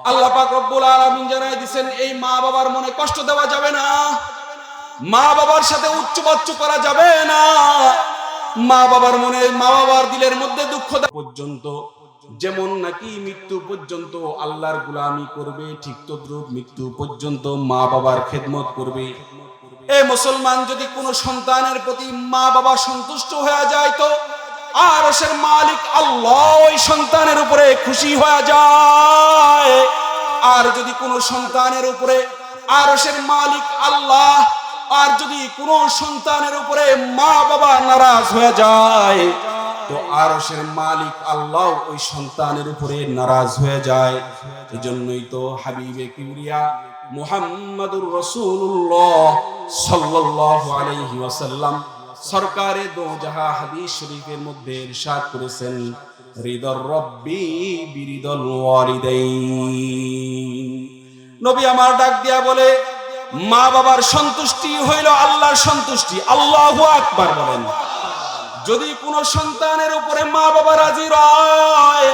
আল্লাহ পাক রব্বুল আলামিন জানাই দিবেন, এই মা বাবার মনে কষ্ট দেওয়া যাবে না, মা বাবার সাথে উচ্চবাচ্য করা যাবে না, মা বাবার মনে মা বাবার দিলের মধ্যে দুঃখ পর্যন্ত যেমন নাকি মৃত্যু পর্যন্ত আল্লাহর গোলামি করবে, ঠিক তদ্রূপ মৃত্যু পর্যন্ত মা বাবার খেদমত করবে। এ মুসলমান, যদি কোনো সন্তানের প্রতি মা বাবা সন্তুষ্ট হয়ে যায় তো আরশের মালিক আল্লাহ ওই সন্তানের উপরে খুশি হয়ে যায়। আর যদি কোনো সন্তানের উপরে আরশের মালিক আল্লাহ, আর যদি কোনো সন্তানের উপরে মা বাবা নারাজ হয়ে যায় তো আরশের মালিক আল্লাহ ওই সন্তানের উপরে নারাজ হয়ে যায়। এজন্যই তো হাবিবে কিবরিয়া মুহাম্মাদুর রাসূলুল্লাহ সাল্লাল্লাহু আলাইহি ওয়াসাল্লাম সরকারে দো জাহাঁ হাদিস শরীফের মধ্যে ইরশাদ করেছেন, রিদর রব্বি বিরিদল ওয়ালিদাইন। নবী আমার ডাক দিয়া বলে, মা বাবার সন্তুষ্টি হইল আল্লাহর সন্তুষ্টি। আল্লাহু আকবার বলেন। যদি কোনো সন্তানের উপরে মা বাবা রাজি হয়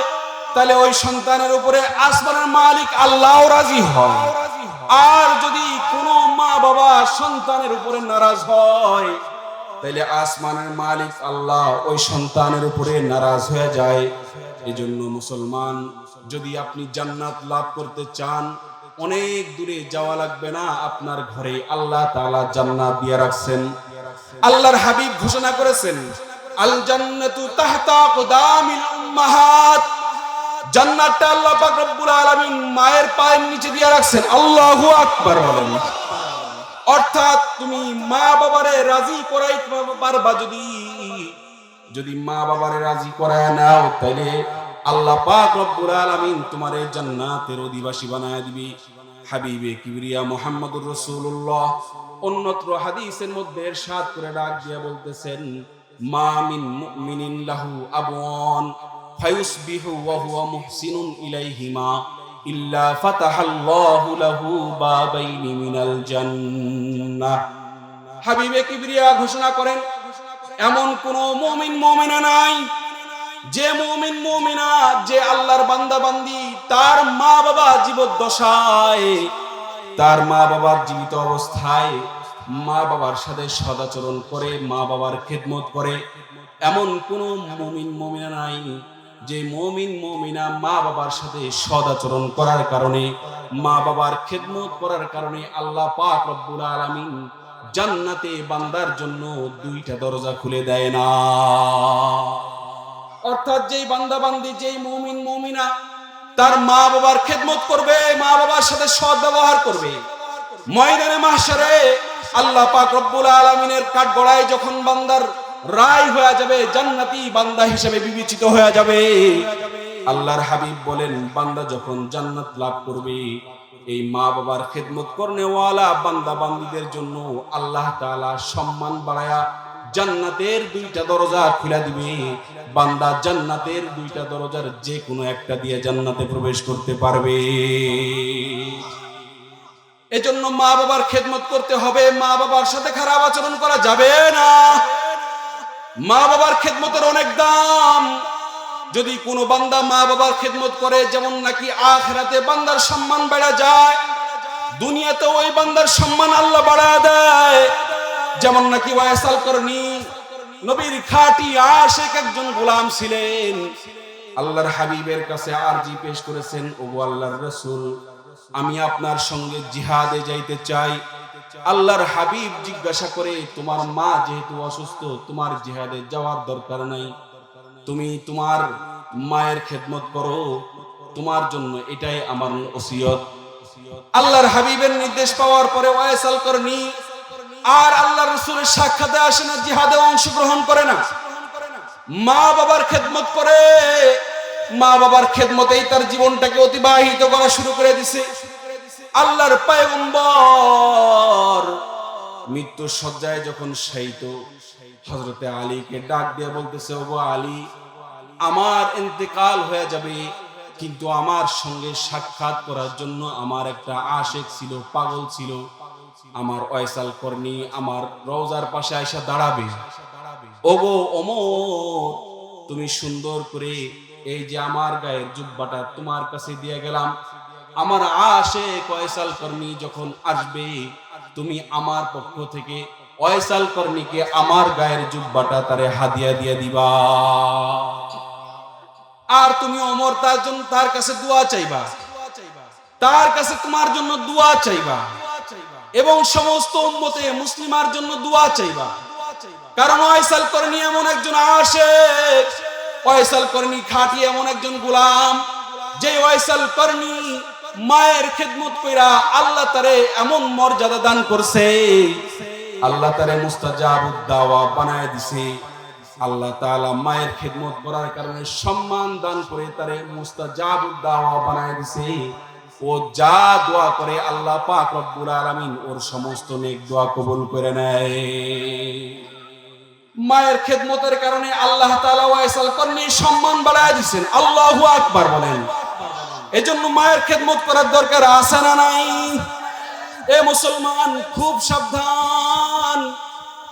তাহলে ওই সন্তানের উপরে আসমানের মালিক আল্লাহও রাজি হয়। আর যদি কোনো মা বাবা সন্তানের উপরে নারাজ হয় তাহলে আসমানের মালিক আল্লাহ ওই সন্তানের উপরে নারাজ হয়ে যায়। এজন্য মুসলমান, যদি আপনি জান্নাত লাভ করতে চান, অনেক দূরে যাওয়া লাগবে না, আপনার ঘরে আল্লাহ তাআলা জান্নাত দিয়ে রাখছেন। আল্লাহর হাবিব ঘোষণা করেছেন, আল জান্নাতু তাহতা আকদামিল উম্মাহাত। জান্নাতটা আল্লাহ পাক রব্বুল আলামিন মায়ের পায়ের নিচে দিয়ে রাখছেন। আল্লাহু আকবার বলেন। অর্থাৎ তুমি মা বাবারে রাজি করাইতে পারবা, যদি মা বাবারে রাজি করায় নাও তাহলে আল্লাহ পাক রব্বুল আলামিন তোমারে জান্নাতের অধিবাসী বানায় দিবে। হাবিবে কিবরিয়া মুহাম্মদুর রাসূলুল্লাহ অন্যত্র হাদিসের মধ্যে ইরশাদ করে ডাক দিয়া বলতেছেন, মা মিন মুমিনিন লাহু আবওয়ান ফায়ুসবিহু ওয়া হুয়া মুহসিনুন ইলাইহিমা ইল্লা ফাতাহাল্লাহু লাহু বাবাইনি মিনাল জান্নাহ। হাবিবে কিবরিয়া ঘোষণা করেন, এমন কোন মুমিন মুমিনা নাই, যে মুমিন মুমিনা, যে আল্লাহর বান্দা বান্দি তার মা বাবা জীবদ্দশায়, তার মা বাবার জীবিত অবস্থায় মা বাবার সাথে সদাচরণ করে, মা বাবার খেদমত করে, এমন কোন মুমিন মুমিনা নাই যে মুমিন মুমিনা মা বাবার সাথে সদাচরণ করার কারণে, মা বাবার খেদমত করার কারণে আল্লাহ পাক রব্বুল আলামিন জান্নাতে বান্দার জন্য দুইটা দরজা খুলে দেয় না। অর্থাৎ যেই বান্দা বান্দি, যেই মুমিন মুমিনা তার মা বাবার খেদমত করবে, মা বাবার সাথে সৎ ব্যবহার করবে, ময়দানে মাহশারে আল্লাহ পাক রব্বুল আলামিনের কাঠগড়ায় যখন বান্দার রায় হয়ে যাবে, জান্নাতি বান্দা হিসেবে বিবেচিত হয়ে যাবে। আল্লাহর হাবিব বলেন, বান্দা যখন জান্নাত লাভ করবে, এই মা বাবার খেদমত করনেওয়ালা বান্দা বান্দীদের জন্য আল্লাহ তাআলা সম্মান বাড়ায়া জান্নাতের দুইটা দরজা খুলে দিবে। বান্দা জান্নাতের দুইটা দরজার যে কোনো একটা দিয়ে জান্নাতে প্রবেশ করতে পারবে। এজন্য মা বাবার খেদমত করতে হবে, মা বাবার সাথে খারাপ আচরণ করা যাবে না। মা বাবার খেদমতের অনেক দাম। যদি কোনো বান্দা মা বাবার খেদমত করে, যেমন নাকি আখিরাতে বান্দার সম্মান বেড়ে যায়, দুনিয়াতে ওই বান্দার সম্মান আল্লাহ বাড়ায় দেয়। যেমন নাকি ওয়াইসাল করনি নবীর খাঁটি আশিক একজন গোলাম ছিলেন। আল্লাহর হাবিবের কাছে আরজি পেশ করেছেন, ওগো আল্লাহর রাসূল, আমি আপনার সঙ্গে জিহাদে যাইতে চাই। আল্লাহর হাবিব জিজ্ঞাসা করে, তোমার মা যেহেতু অসুস্থ, তোমার জিহাদে যাওয়ার দরকার নাই, তুমি তোমার মায়ের খেদমত করো, তোমার জন্য এটাই আমার ওসিয়ত। আল্লাহর হাবিবের নির্দেশ পাওয়ার পরে ওয়াইসাল করনি আর আল্লাহর রাসূলের সাক্ষাতে আসে না, জিহাদে অংশগ্রহণ করে না, মা বাবার খেদমত করে। মা বাবার খেদমতেই তার জীবনটাকে অতিবাহিত করা শুরু করে দিছে। আল্লাহর পয়গম্বর মৃত্যু শয্যায় যখন শায়িত, হযরতে আলীকে ডাক দিয়ে বলতেছে, ওগো আলী, আমার ইন্তেকাল হয়ে যাবে, কিন্তু আমার সঙ্গে সাক্ষাৎ করার জন্য আমার একটা আশিক ছিল, পাগল ছিল, আমার ওয়াইসাল করনি আমার রওজার পাশে আইসা দাঁড়াবে। ওগো ওমর, তুমি সুন্দর করে এই যে আমার গায়ের জুব্বাটা তোমার কাছে দিয়ে গেলাম, আমার আশিক ওয়াইসাল করনি যখন আসবে, তুমি আমার পক্ষ থেকে ওয়াইসাল করনিকে আমার গায়ের জুব্বাটা তারে হাদিয়া দিয়ে দিবা। আর তুমি ওমর তার কাছে দোয়া চাইবা, তার কাছে তোমার জন্য দোয়া চাইবা, এবং সমস্ত উম্মতে মুসলিমার জন্য দোয়া চাইবা। কারণ ওয়াইসাল করনি এমন একজন আশিক, ওয়াইসাল করনি খাঁটি এমন একজন গোলাম, যে ওয়াইসাল করনি মায়ের খেদমত কইরা আল্লাহ তারে এমন মর্যাদা দান করছে, আল্লাহ তারে মুস্তাজাবুদ দাওয়া বানায় দিছে। আল্লাহ তাআলা মায়ের খেদমত করার কারণে সম্মান দান করে তারে মুস্তাজাবুদ দাওয়া বানায় দিছে। ও যা দোয়া করে আল্লাহ পাক রব্বুল আলামিন ওর সমস্ত নেক দোয়া কবুল করে নেয়। মায়ের খেদমতের কারণে আল্লাহ তাআলা ওয়াইসাল করনির সম্মান বাড়ায় দিয়েছেন। আল্লাহু আকবার বলেন। এজন্য মায়ের খেদমত করার দরকার আছে না নাই? এ মুসলমান, খুব সাবধান।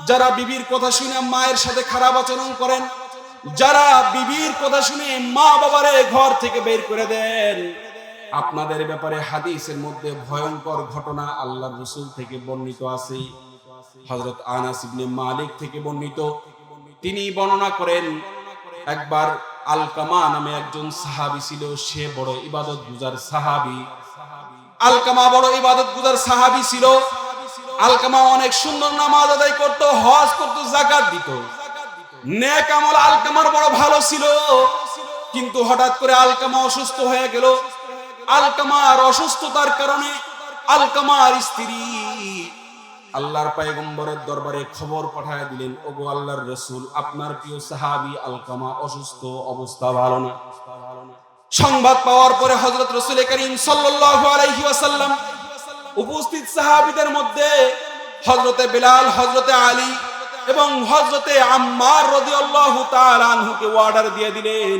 যারা বিবির কথা শুনে মায়ের সাথে খারাপ আচরণ করেন, যারা বিবির কথা শুনে মা বাবারে ঘর থেকে বের করে দেন, আপনাদের ব্যাপারে হাদিসের মধ্যে ভয়ঙ্কর ঘটনা আল্লাহর রাসূল থেকে বর্ণিত আছে। হযরত আনাস ইবনে মালিক থেকে বর্ণিত, তিনি বর্ণনা করেন, একবার আলকামা নামে একজন সাহাবী ছিল, সে বড় ইবাদত গুজার সাহাবী। আলকামা বড় ইবাদত গুজার সাহাবী ছিল। আলকামা অনেক সুন্দর নামাজ আদায় করত, হজ করত, যাকাত দিত, নেক আমল আলকামার বড় ভালো ছিল। কিন্তু হঠাৎ করে আলকামা অসুস্থ হয়ে গেল। আলকামার অসুস্থতার কারণে আলকামার স্ত্রী আল্লাহর পয়গম্বরের দরবারে খবর পাঠায় দিলেন, ওগো আল্লাহর রাসূল, আপনার প্রিয় সাহাবী আলকামা অসুস্থ, অবস্থা ভালো না। সংবাদ পাওয়ার পরে হযরত রাসূল করিম সাল্লাল্লাহু আলাইহি ওয়াসাল্লাম উপস্থিত সাহাবীদের মধ্যে হযরতে বিলাল, হযরতে আলী এবং হযরতে আম্মার রাদিয়াল্লাহু তাআলা আনহুকে অর্ডার দিয়ে দিলেন,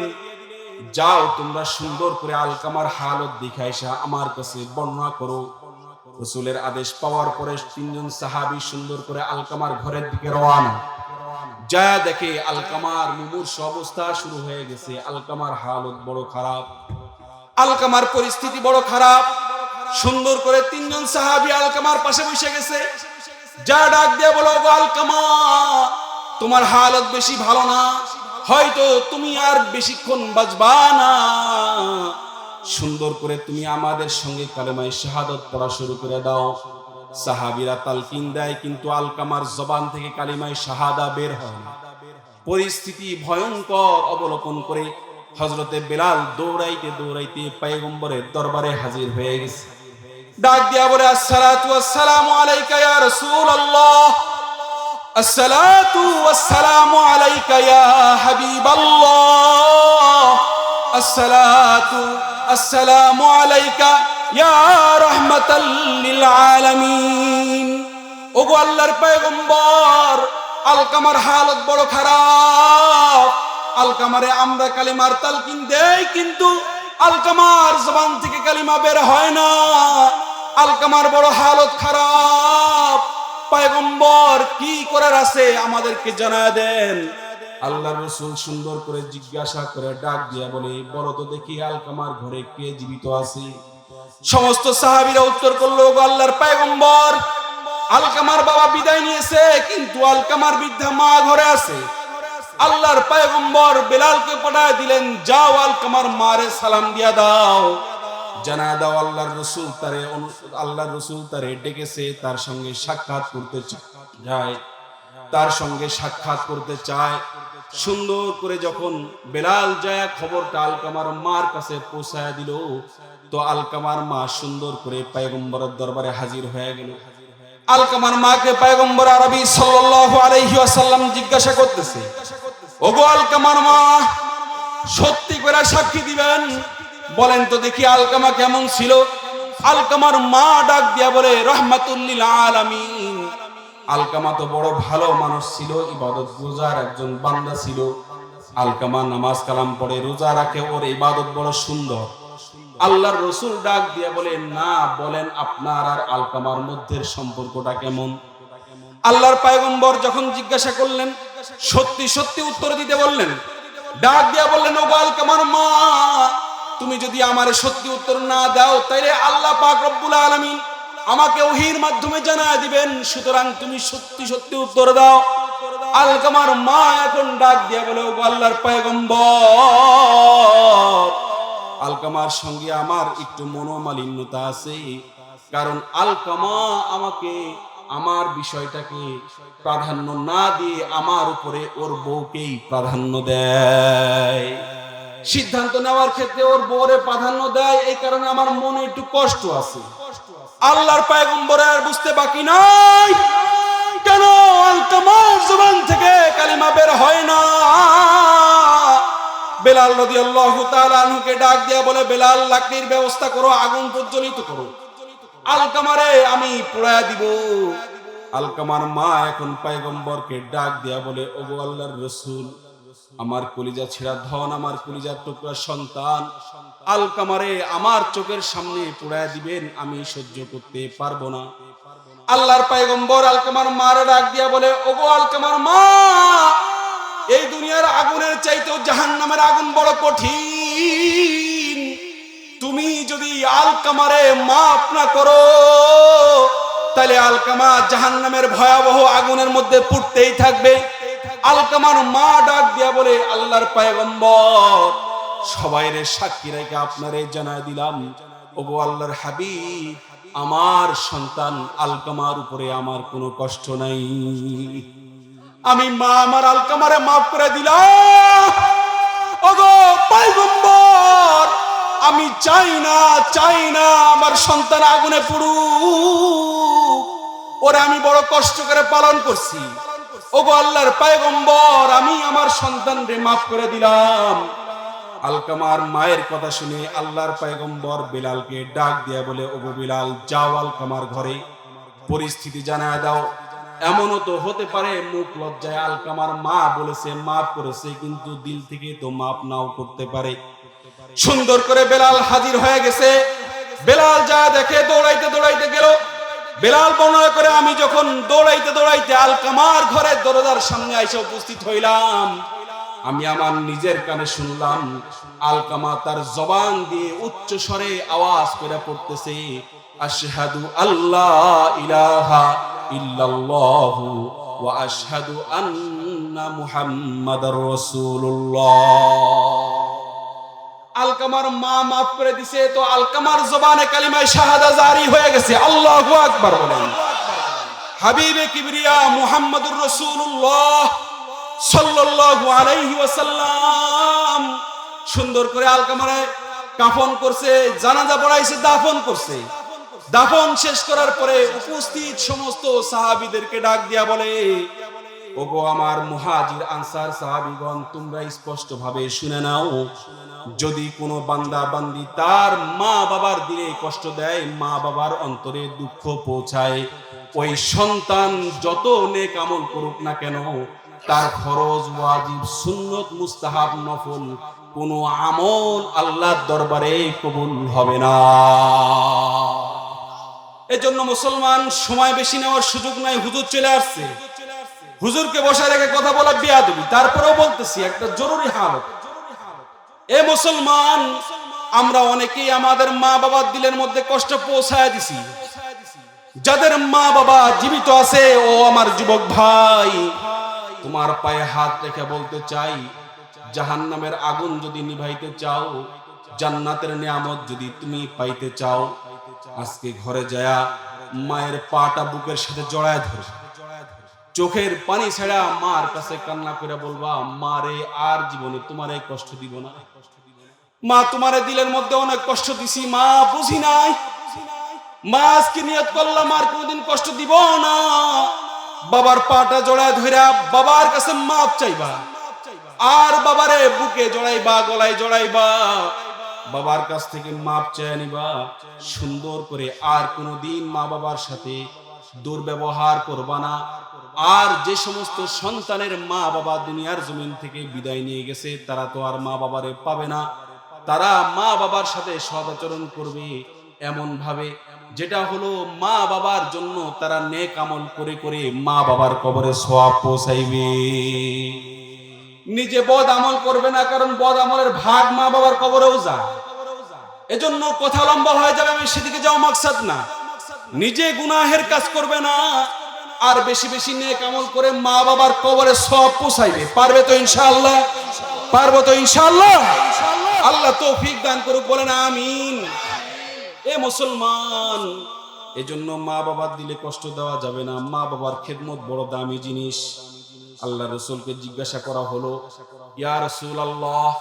যাও তোমরা সুন্দর করে আলকামার হালত দেখাইসা আমার কাছে বর্ণনা করো। রাসূলের আদেশ পাওয়ার পরে তিনজন সাহাবী সুন্দর করে আলকামার ঘরের দিকে রওনা। যা দেখে আলকামার মুমূর্ষ অবস্থা শুরু হয়ে গেছে। আলকামার হালত বড় খারাপ, আলকামার পরিস্থিতি বড় খারাপ। সুন্দর করে তিনজন সাহাবী আলকামার পাশে বসে গেছে। যা ডাক দিয়ে বলো, গো আলকামা, তোমার হালত বেশি ভালো না, হয়তো তুমি আর বেশিক্ষণ বাঁচবা না। সুন্দর করে তুমি আমাদের সঙ্গে কালেমায়ে শাহাদাত পড়া শুরু করে দাও। সাহাবীরা তালকিন দেয়, কিন্তু আলকামার জবান থেকে কালিমায়ে শাহাদা বের হয় না। পরিস্থিতি ভয়ঙ্কর অবলোকন করে হযরতে বিলাল দৌড়াইতে দৌড়াইতে পয়গম্বরের দরবারে হাজির হয়ে গেছে। ডাক দিয়া বলে, আসসালাতু ওয়াসসালামু আলাইকা ইয়া রাসূলুল্লাহ, আসসালাতু ওয়াসসালামু আলাইকা ইয়া হাবিবাল্লাহ, আসসালাতু আসসালামু আলাইকা ইয়া রাহমাতাল লিল আলামিন। ওগো আল্লাহর পয়গম্বর, আলকামার হালত বড় খারাপ। আলকামারে আমরা কালিমার তালকিন দেই, কিন্তু আলকামার জবান থেকে কালিমা বের হয় না। আলকামার বড় হালত খারাপ। পয়গম্বর, কি করার আছে আমাদেরকে জানায় দেন। আল্লাহর রাসূল সুন্দর করে জিজ্ঞাসা করে ডাক দিয়া বলে, বলো তো দেখি আলকামার ঘরে কে জীবিত আছে? সমস্ত সাহাবীরা উত্তর করলো, গো আল্লাহর পয়গম্বর, আলকামার বাবা বিদায় নিয়েছে, কিন্তু আলকামার বৃদ্ধা মা ঘরে আছে। আল্লাহর পয়গম্বর বেলালকে পাঠায় দিলেন, যাও আলকামার মারে সালাম দিয়া দাও, জানা দাও আল্লাহর রসুল তারে ডেকেছে, তার সঙ্গে সাক্ষাৎ করতে যায়, তার সঙ্গে সাক্ষাৎ করতে চায়। সুন্দর করে যখন বেলাল যায় খবরটা আলকামার মার কাছে পৌঁছায় দিল, তো আলকামার মা সুন্দর করে পয়গম্বরের দরবারে হাজির হয়ে গেল। আলকামার মাকে পয়গম্বর আরবি সাল্লাল্লাহু আলাইহি ওয়াসাল্লাম জিজ্ঞাসা করতেছে, ওগো আলকামার মা, সত্যি করে সাক্ষী দিবেন, বলেন তো দেখি আলকামা কেমন ছিল? আলকামার মা ডাক দিয়া বলে, রাহমাতুল লিল আলামিন। আলকামা তো বড় ভালো মানুষ ছিল, ইবাদত গুজার একজন বান্দা ছিল। আলকামা নামাজ কালাম পড়ে, রোজা রাখে, ওর ইবাদত বড় সুন্দর। আল্লাহর রসুল ডাক দিয়া বলে, না, বলেন আপনার আর আলকামার মধ্যে সম্পর্কটা কেমন? আল্লাহর পয়গম্বর যখন জিজ্ঞাসা করলেন, সত্যি সত্যি উত্তর দিতে বললেন। ডাক দিয়া বললেন, ওগো আলকামার মা, তুমি যদি আমারে সত্যি উত্তর না দাও, তাইলে আল্লাহ পাক রব্বুল আলামিন আমাকে ওহীর মাধ্যমে জানায় দিবেন, সুতরাং তুমি সত্যি সত্যি উত্তর দাও। আলকামার মা এখন ডাক দিয়া বলে, ওগো আল্লাহর পয়গম্বর, আলকামার সঙ্গে আমার একটু মনোমালিন্যতা আছে, কারণ আলকামা আমাকে আমার বিষয়টাকে প্রাধান্য না দিয়ে আমার উপরে ওর বউকেই প্রাধান্য দেয়। সিদ্ধান্ত নেওয়ার ক্ষেত্রে ওর বউরে প্রাধান্য দেয়, এই কারণে আমার মনে একটু কষ্ট আছে। আল্লাহর পয়গম্বর আর বুঝতে বাকি নাই, কেন আলকামার জবান থেকে কালিমা বের হয় না। বেলাল রাদিয়াল্লাহু তাআলা আনহুকে ডাক দিয়া বলে, বেলাল, লাকড়ির ব্যবস্থা করো, আগুন প্রজ্বলিত করো, আলকামারে আমি পোড়ায়া দিব। আলকামার মা এখন পয়গম্বরকে ডাক দিয়া বলে, ওগো আল্লাহর রাসূল, আমার কলিজা ছেঁড়া ধন, আমার কলিজার টুকরা সন্তান আলকামারে আমার চোখের সামনে পোড়ায়া দিবেন, আমি সহ্য করতে পারবো না। আল্লাহর পয়গম্বর আলকামার মারে ডাক দিয়া বলে, ওগো আলকামার মা, এই দুনিয়ার আগুনের চাইতেও জাহান্নামের আগুন বড় কঠিন। তুমি যদি আলকামারে মাফ না করো, তাহলে আলকামা জাহান্নামের ভয়াবহ আগুনের মধ্যে পুড়তেই থাকবে। আলকামার মা ডাক দিয়া বলে, আল্লাহর পয়গম্বর, সবাইরে সাক্ষী রেখে আপনারে জানায় দিলাম, ওগো আল্লাহর হাবিব, আমার সন্তান আলকামার উপরে আমার কোনো কষ্ট নাই। আমি মা আমার আলকামারে মাফ করে দিলাম। ওগো পয়গম্বর, আমি চাই না আমার সন্তান আগুনে পুড়ুক, ওরে আমি বড় কষ্ট করে পালন করছি। ওগো আল্লাহর পয়গম্বর, আমি আমার সন্তানরে মাফ করে দিলাম। আলকামার মায়ের কথা শুনে আল্লাহর পয়গম্বর বেলালকে ডাক দিয়া বলে, ওগো বেলাল, যাও আলকামার ঘরে পরিস্থিতি জানায় দাও। এমনও তো হতে পারে মুখ লজ্জায় আলকামার মা বলেছে মাফ করেছে, কিন্তু দিল থেকে তো মাফ নাও করতে পারে। সুন্দর করে বেলাল হাজির হয়ে গেছে। বেলাল যা দেখে দৌড়াইতে দৌড়াইতে গেল। বেলাল বর্ণনা করে, আমি যখন দৌড়াইতে দৌড়াইতে আলকামার ঘরের দরজার সামনে এসে উপস্থিত হইলাম, আমি আমার নিজের কানে শুনলাম আলকামা তার জবান দিয়ে উচ্চ স্বরে আওয়াজ করে পড়তেছে, আশহাদু আল্লাহ ইলাহা ইল্লাল্লাহু ওয়া আশহাদু আন্না মুহাম্মাদার রাসূলুল্লাহ। আলকামার মা মাফ করে দিছে, তো আলকামার জবানে কালিমা শাহাদা জারি হয়ে গেছে। আল্লাহু আকবার বলেন। হাবিবে কিবরিয়া মুহাম্মাদুর রাসূলুল্লাহ সাল্লাল্লাহু আলাইহি ওয়াসাল্লাম সুন্দর করে আলকামারে কাফন করছে, জানাজা পড়াইছে, দাফন করছে। দাফন শেষ করার পরে উপস্থিত সমস্ত সাহাবীদেরকে ডাক দিয়া বলে, ওগো আমার মুহাজির আনসার সাহাবীগণ, তোমরা স্পষ্ট ভাবে শুনে নাও, যদি কোনো বান্দা বান্দি তার মা বাবার দিলে কষ্ট দেয়, মা বাবার অন্তরে দুঃখ পৌঁছায়, ওই সন্তান যত নেক আমল করুক না কেন, তার ফরজ, ওয়াজিব, সুন্নত, মুস্তাহাব, নফল কোনো আমল আল্লাহর দরবারে কবুল হবে না। এজন্য মুসলমান সময় বেশি নেওয়ার সুযোগ নাই। হুজুর চলে আসছে, হুজুরকে বসায় রেখে কথা বলা বেয়াদবি। তারপরেও বলতেছি, একটা জরুরি হালত। এ মুসলমান, আমরা অনেকেই আমাদের মা বাবার দিলের মধ্যে কষ্ট পৌঁছায় দিছি, যাদের মা বাবা জীবিত আছে, ও আমার যুবক ভাই, তোমার পায়ে হাত রেখে বলতে চাই, জাহান্নামের আগুন যদি নিভাইতে চাও, জান্নাতের নিয়ামত যদি তুমি পাইতে চাও, আজকে ঘরে যায়া মায়ের পাটা বুকের সাথে জড়ায় ধরে চোখের পানি ছেড়া মার কাছে কান্না করে বলবা, মা রে, আর জীবনে তোমার এই কষ্ট দিব না। মা, তোমারে দিলের মধ্যে অনেক কষ্ট দিছি, মা বুঝি নাই, মা আজকে নিয়ত করলাম আর কোনদিন কষ্ট দিব না। বাবার পাটা জড়ায় ধইরা বাবার কাছে মাপ চাইবা, আর বাবারে বুকে জড়াইবা, গলায় জড়াইবা, বাবার কাছ থেকে মাপ চেয়ে নিবা সুন্দর করে। আর কোনদিন মা বাবার সাথে দুর্ব্যবহার করবা না। আর যে সমস্ত সন্তানের মা বাবা দুনিয়ার জমিন থেকে বিদায় নিয়ে গেছে, তারা তো আর মা বাবারে পাবে না। তারা মা বাবার সাথে সদাচরণ করবে এমন ভাবে যেটা হলো মা বাবার জন্য তারা নেক আমল করে করে মা বাবার কবরে সওয়াব পৌঁছাইবে। নিজে বদ আমল করবে না, কারণ বদ আমলের ভাগ মা বাবার কবরেও যায়। এজন্য কথা লম্বা হয়ে যাবে, আমি সেদিকে যাও মাকসাদ না। নিজে গুনাহের কাজ করবে না, আর বেশি বেশি নেক আমল করে মা বাবার কবরে সওয়াব পৌঁছাইবে। পারবে তো ইনশাআল্লাহ? পারবো তো ইনশাআল্লাহ? আল্লাহ তৌফিক দান করুক, বলেন আমিন। এ মুসলমান, এজন্য মা বাবার দিলে কষ্ট দেওয়া যাবে না। মা বাবার খেদমত বড় দামি জিনিস। আল্লাহ রাসূলকে জিজ্ঞাসা করা হলো, ইয়া রাসূলুল্লাহ,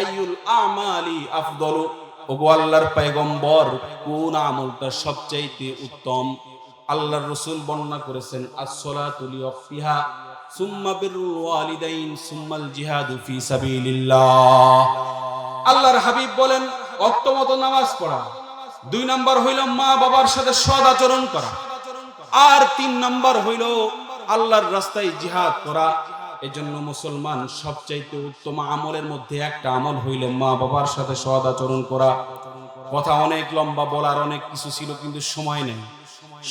আইয়ুল আমালি আফদলু, ওগো আল্লাহর পয়গম্বর, কোন আমলটা সবচাইতে উত্তম? আল্লাহর রাসূল বর্ণনা করেছেন, as-সালাতু লিওয়াক্তিহা, সুম্মা বিররুল ওয়ালিদাইন, সুম্মাল জিহাদু ফি সাবিলিল্লাহ। আল্লাহর হাবিব বলেন, ওয়াক্তমতো নামাজ পড়া। 2 নাম্বার হইল মা বাবার সাথে সৎ আচরণ করা। আর 3 নাম্বার হইল আল্লাহর রাস্তায় জিহাদ করা। এজন্য মুসলমান, সবচাইতে উত্তম আমলের মধ্যে একটা আমল হইল মা বাবার সাথে সৎ আচরণ করা। কথা অনেক লম্বা, বলার অনেক কিছু ছিল, কিন্তু সময় নেই।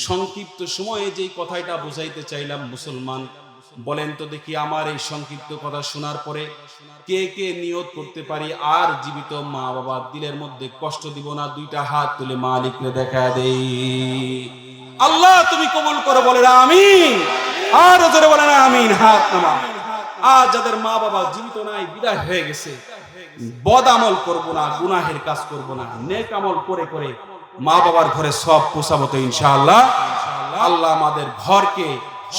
সংক্ষিপ্ত সময়ে যেই কথাটা বোঝাইতে চাইলাম, মুসলমান বলেন তো দেখি, আমার এই সংক্ষিপ্ত কথা শোনার পরে কে কে নিয়ত করতে পারি আর জীবিত মা বাবার দিলের মধ্যে কষ্ট দিব না? 2টা হাত তুলে মালিককে দেখা দেই। আল্লাহ তুমি কবুল করো, বলেন আমিন। আর জোরে বলেন আমিন। হাত নামা। আর যাদের মা বাবা জীবিত নাই, বিদায় হয়ে গেছে, বদ আমল করবো না, গুনাহের কাজ করবো না, নেক আমল করে করে মা বাবার ঘরে সব পৌঁছাবো তো ইনশাআল্লাহ। আল্লাহ আমাদের ঘরকে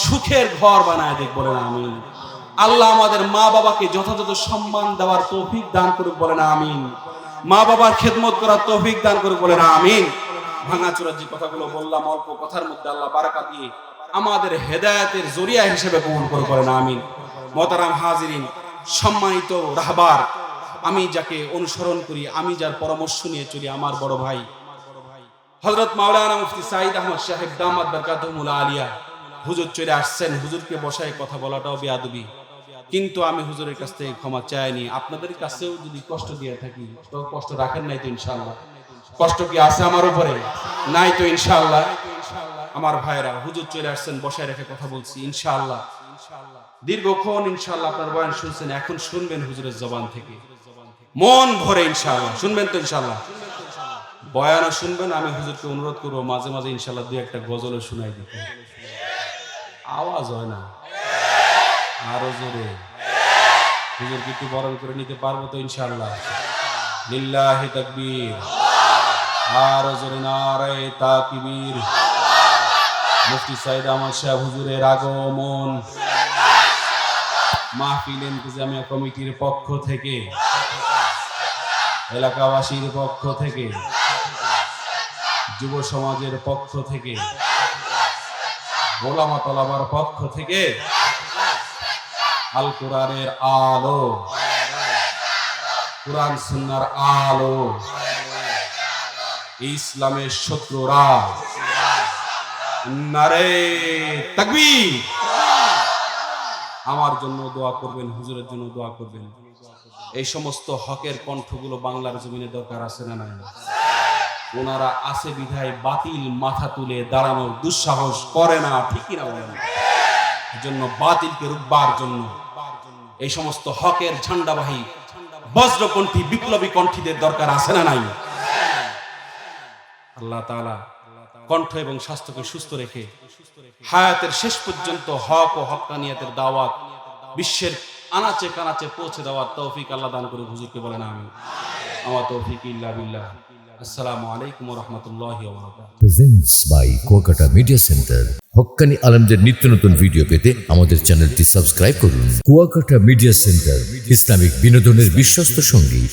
সুখের ঘর বানায় দেখ, বলেন আমিন। আল্লাহ আমাদের মা বাবাকে যথাযথ সম্মান দেওয়ার তৌফিক দান করুক, বলেন আমিন। মা বাবার খেদমত করার তৌফিক দান করুক, বলেন আমিন। ভাঙাচোরা যে কথাগুলো বললাম, অল্প কথার মধ্যে আল্লাহ বারাকা দিয়ে আমাদের হেদায়েতের জরিয়া হিসেবে কবুল করুক, বলেন আমিন। মোহতারাম হাজিরিন, সম্মানিত রাহবার, আমি যাকে অনুসরণ করি, আমি যার পরামর্শ নিয়ে চলি, আমার বড় ভাই হযরত মাওলানা মুফতি সাঈদ আহমদ সাহেব দামাত বারকাতুহুল আলিয়া হুজুর চলে আসছেন। হুজুরকে বসায় কথা বলাটাও বেয়াদবি, কিন্তু আমি হুজুরের কাছ থেকে ক্ষমা চাইনি। আপনাদের কাছেও যদি কষ্ট দিয়ে থাকি, তো কষ্ট রাখেন নাই তো ইনশাআল্লাহ? কষ্ট কি আছে আমার উপরে? নাই তো ইনশাআল্লাহ? আমার ভাইরা, হুজুর চলে আসছেন, বসায় রেখে কথা বলছি ইনশাআল্লাহ। দীর্ঘক্ষণ ইনশাআল্লাহ আপনার বয়ান শুনছেন, এখন শুনবেন হুজুরের জবান থেকে মন ভরে ইনশাআল্লাহ। শুনবেন তো ইনশাআল্লাহ? বয়ানও শুনবেন। আমি হুজুরকে অনুরোধ করবো মাঝে মাঝে ইনশাআল্লাহ 2-1টা গজলও শোনাই দিতে। আওয়াজ হয় না, আরো জোরে। হুজুরকে একটু বরণ করে নিতে পারবো তো ইনশাআল্লাহ? লিল্লাহি তাকবীর। আরো জোরে নারায়ে তাকবীর। মুফতি সাঈদ আহমদ সাহেব হুজুরের আগমন মাহফিল ইন্তেজামিয়া কমিটির পক্ষ থেকে, এলাকাবাসীর পক্ষ থেকে, যুব সমাজের পক্ষ থেকে, ওলামা তলাবার পক্ষ থেকে আল কোরআনের আলো, কোরআন সুন্নাহর আলো, ইসলামের শত্রুরা নারে তাকবীর, আমার জন্য দোয়া করবেন, হুজুরের জন্য দোয়া করবেন। এই সমস্ত হকের কণ্ঠগুলো বাংলার জমিনে দরকার আছে না নাই? ওনারা আছে বিধায় বাতিল মাথা তুলে দাঁড়ানোর দুঃসাহস করে না, ঠিকই না বলেন? এজন্য বাতিলকে রুখবার জন্য এই সমস্ত হকের ঝান্ডাবাহী বজ্রকণ্ঠী বিপ্লবী কণ্ঠীদের দরকার আছে না নাই? আল্লাহ তাআলা কণ্ঠ এবং স্বাস্থ্যকে সুস্থ রেখে হায়াতের শেষ পর্যন্ত হক ও হক্কানিয়াতের দাওয়াত বিশ্বের আনাচে কানাচে পৌঁছে দেওয়ার তৌফিক আল্লাহ দান করে। হুজুরকে বলেন আমিন। আমার তৌফিক ইল্লা বিল্লাহ। আসসালামু আলাইকুম ওয়া রাহমাতুল্লাহি ওয়া বারাকাতুহু। Presents by Kuakata media centre. হক্কানি আলেমদের নিত্য নতুন ভিডিও পেতে আমাদের চ্যানেলটি সাবস্ক্রাইব করুন। কুয়াকাটা মিডিয়া সেন্টার, ইসলামিক বিনোদনের বিশ্বস্ত সঙ্গী।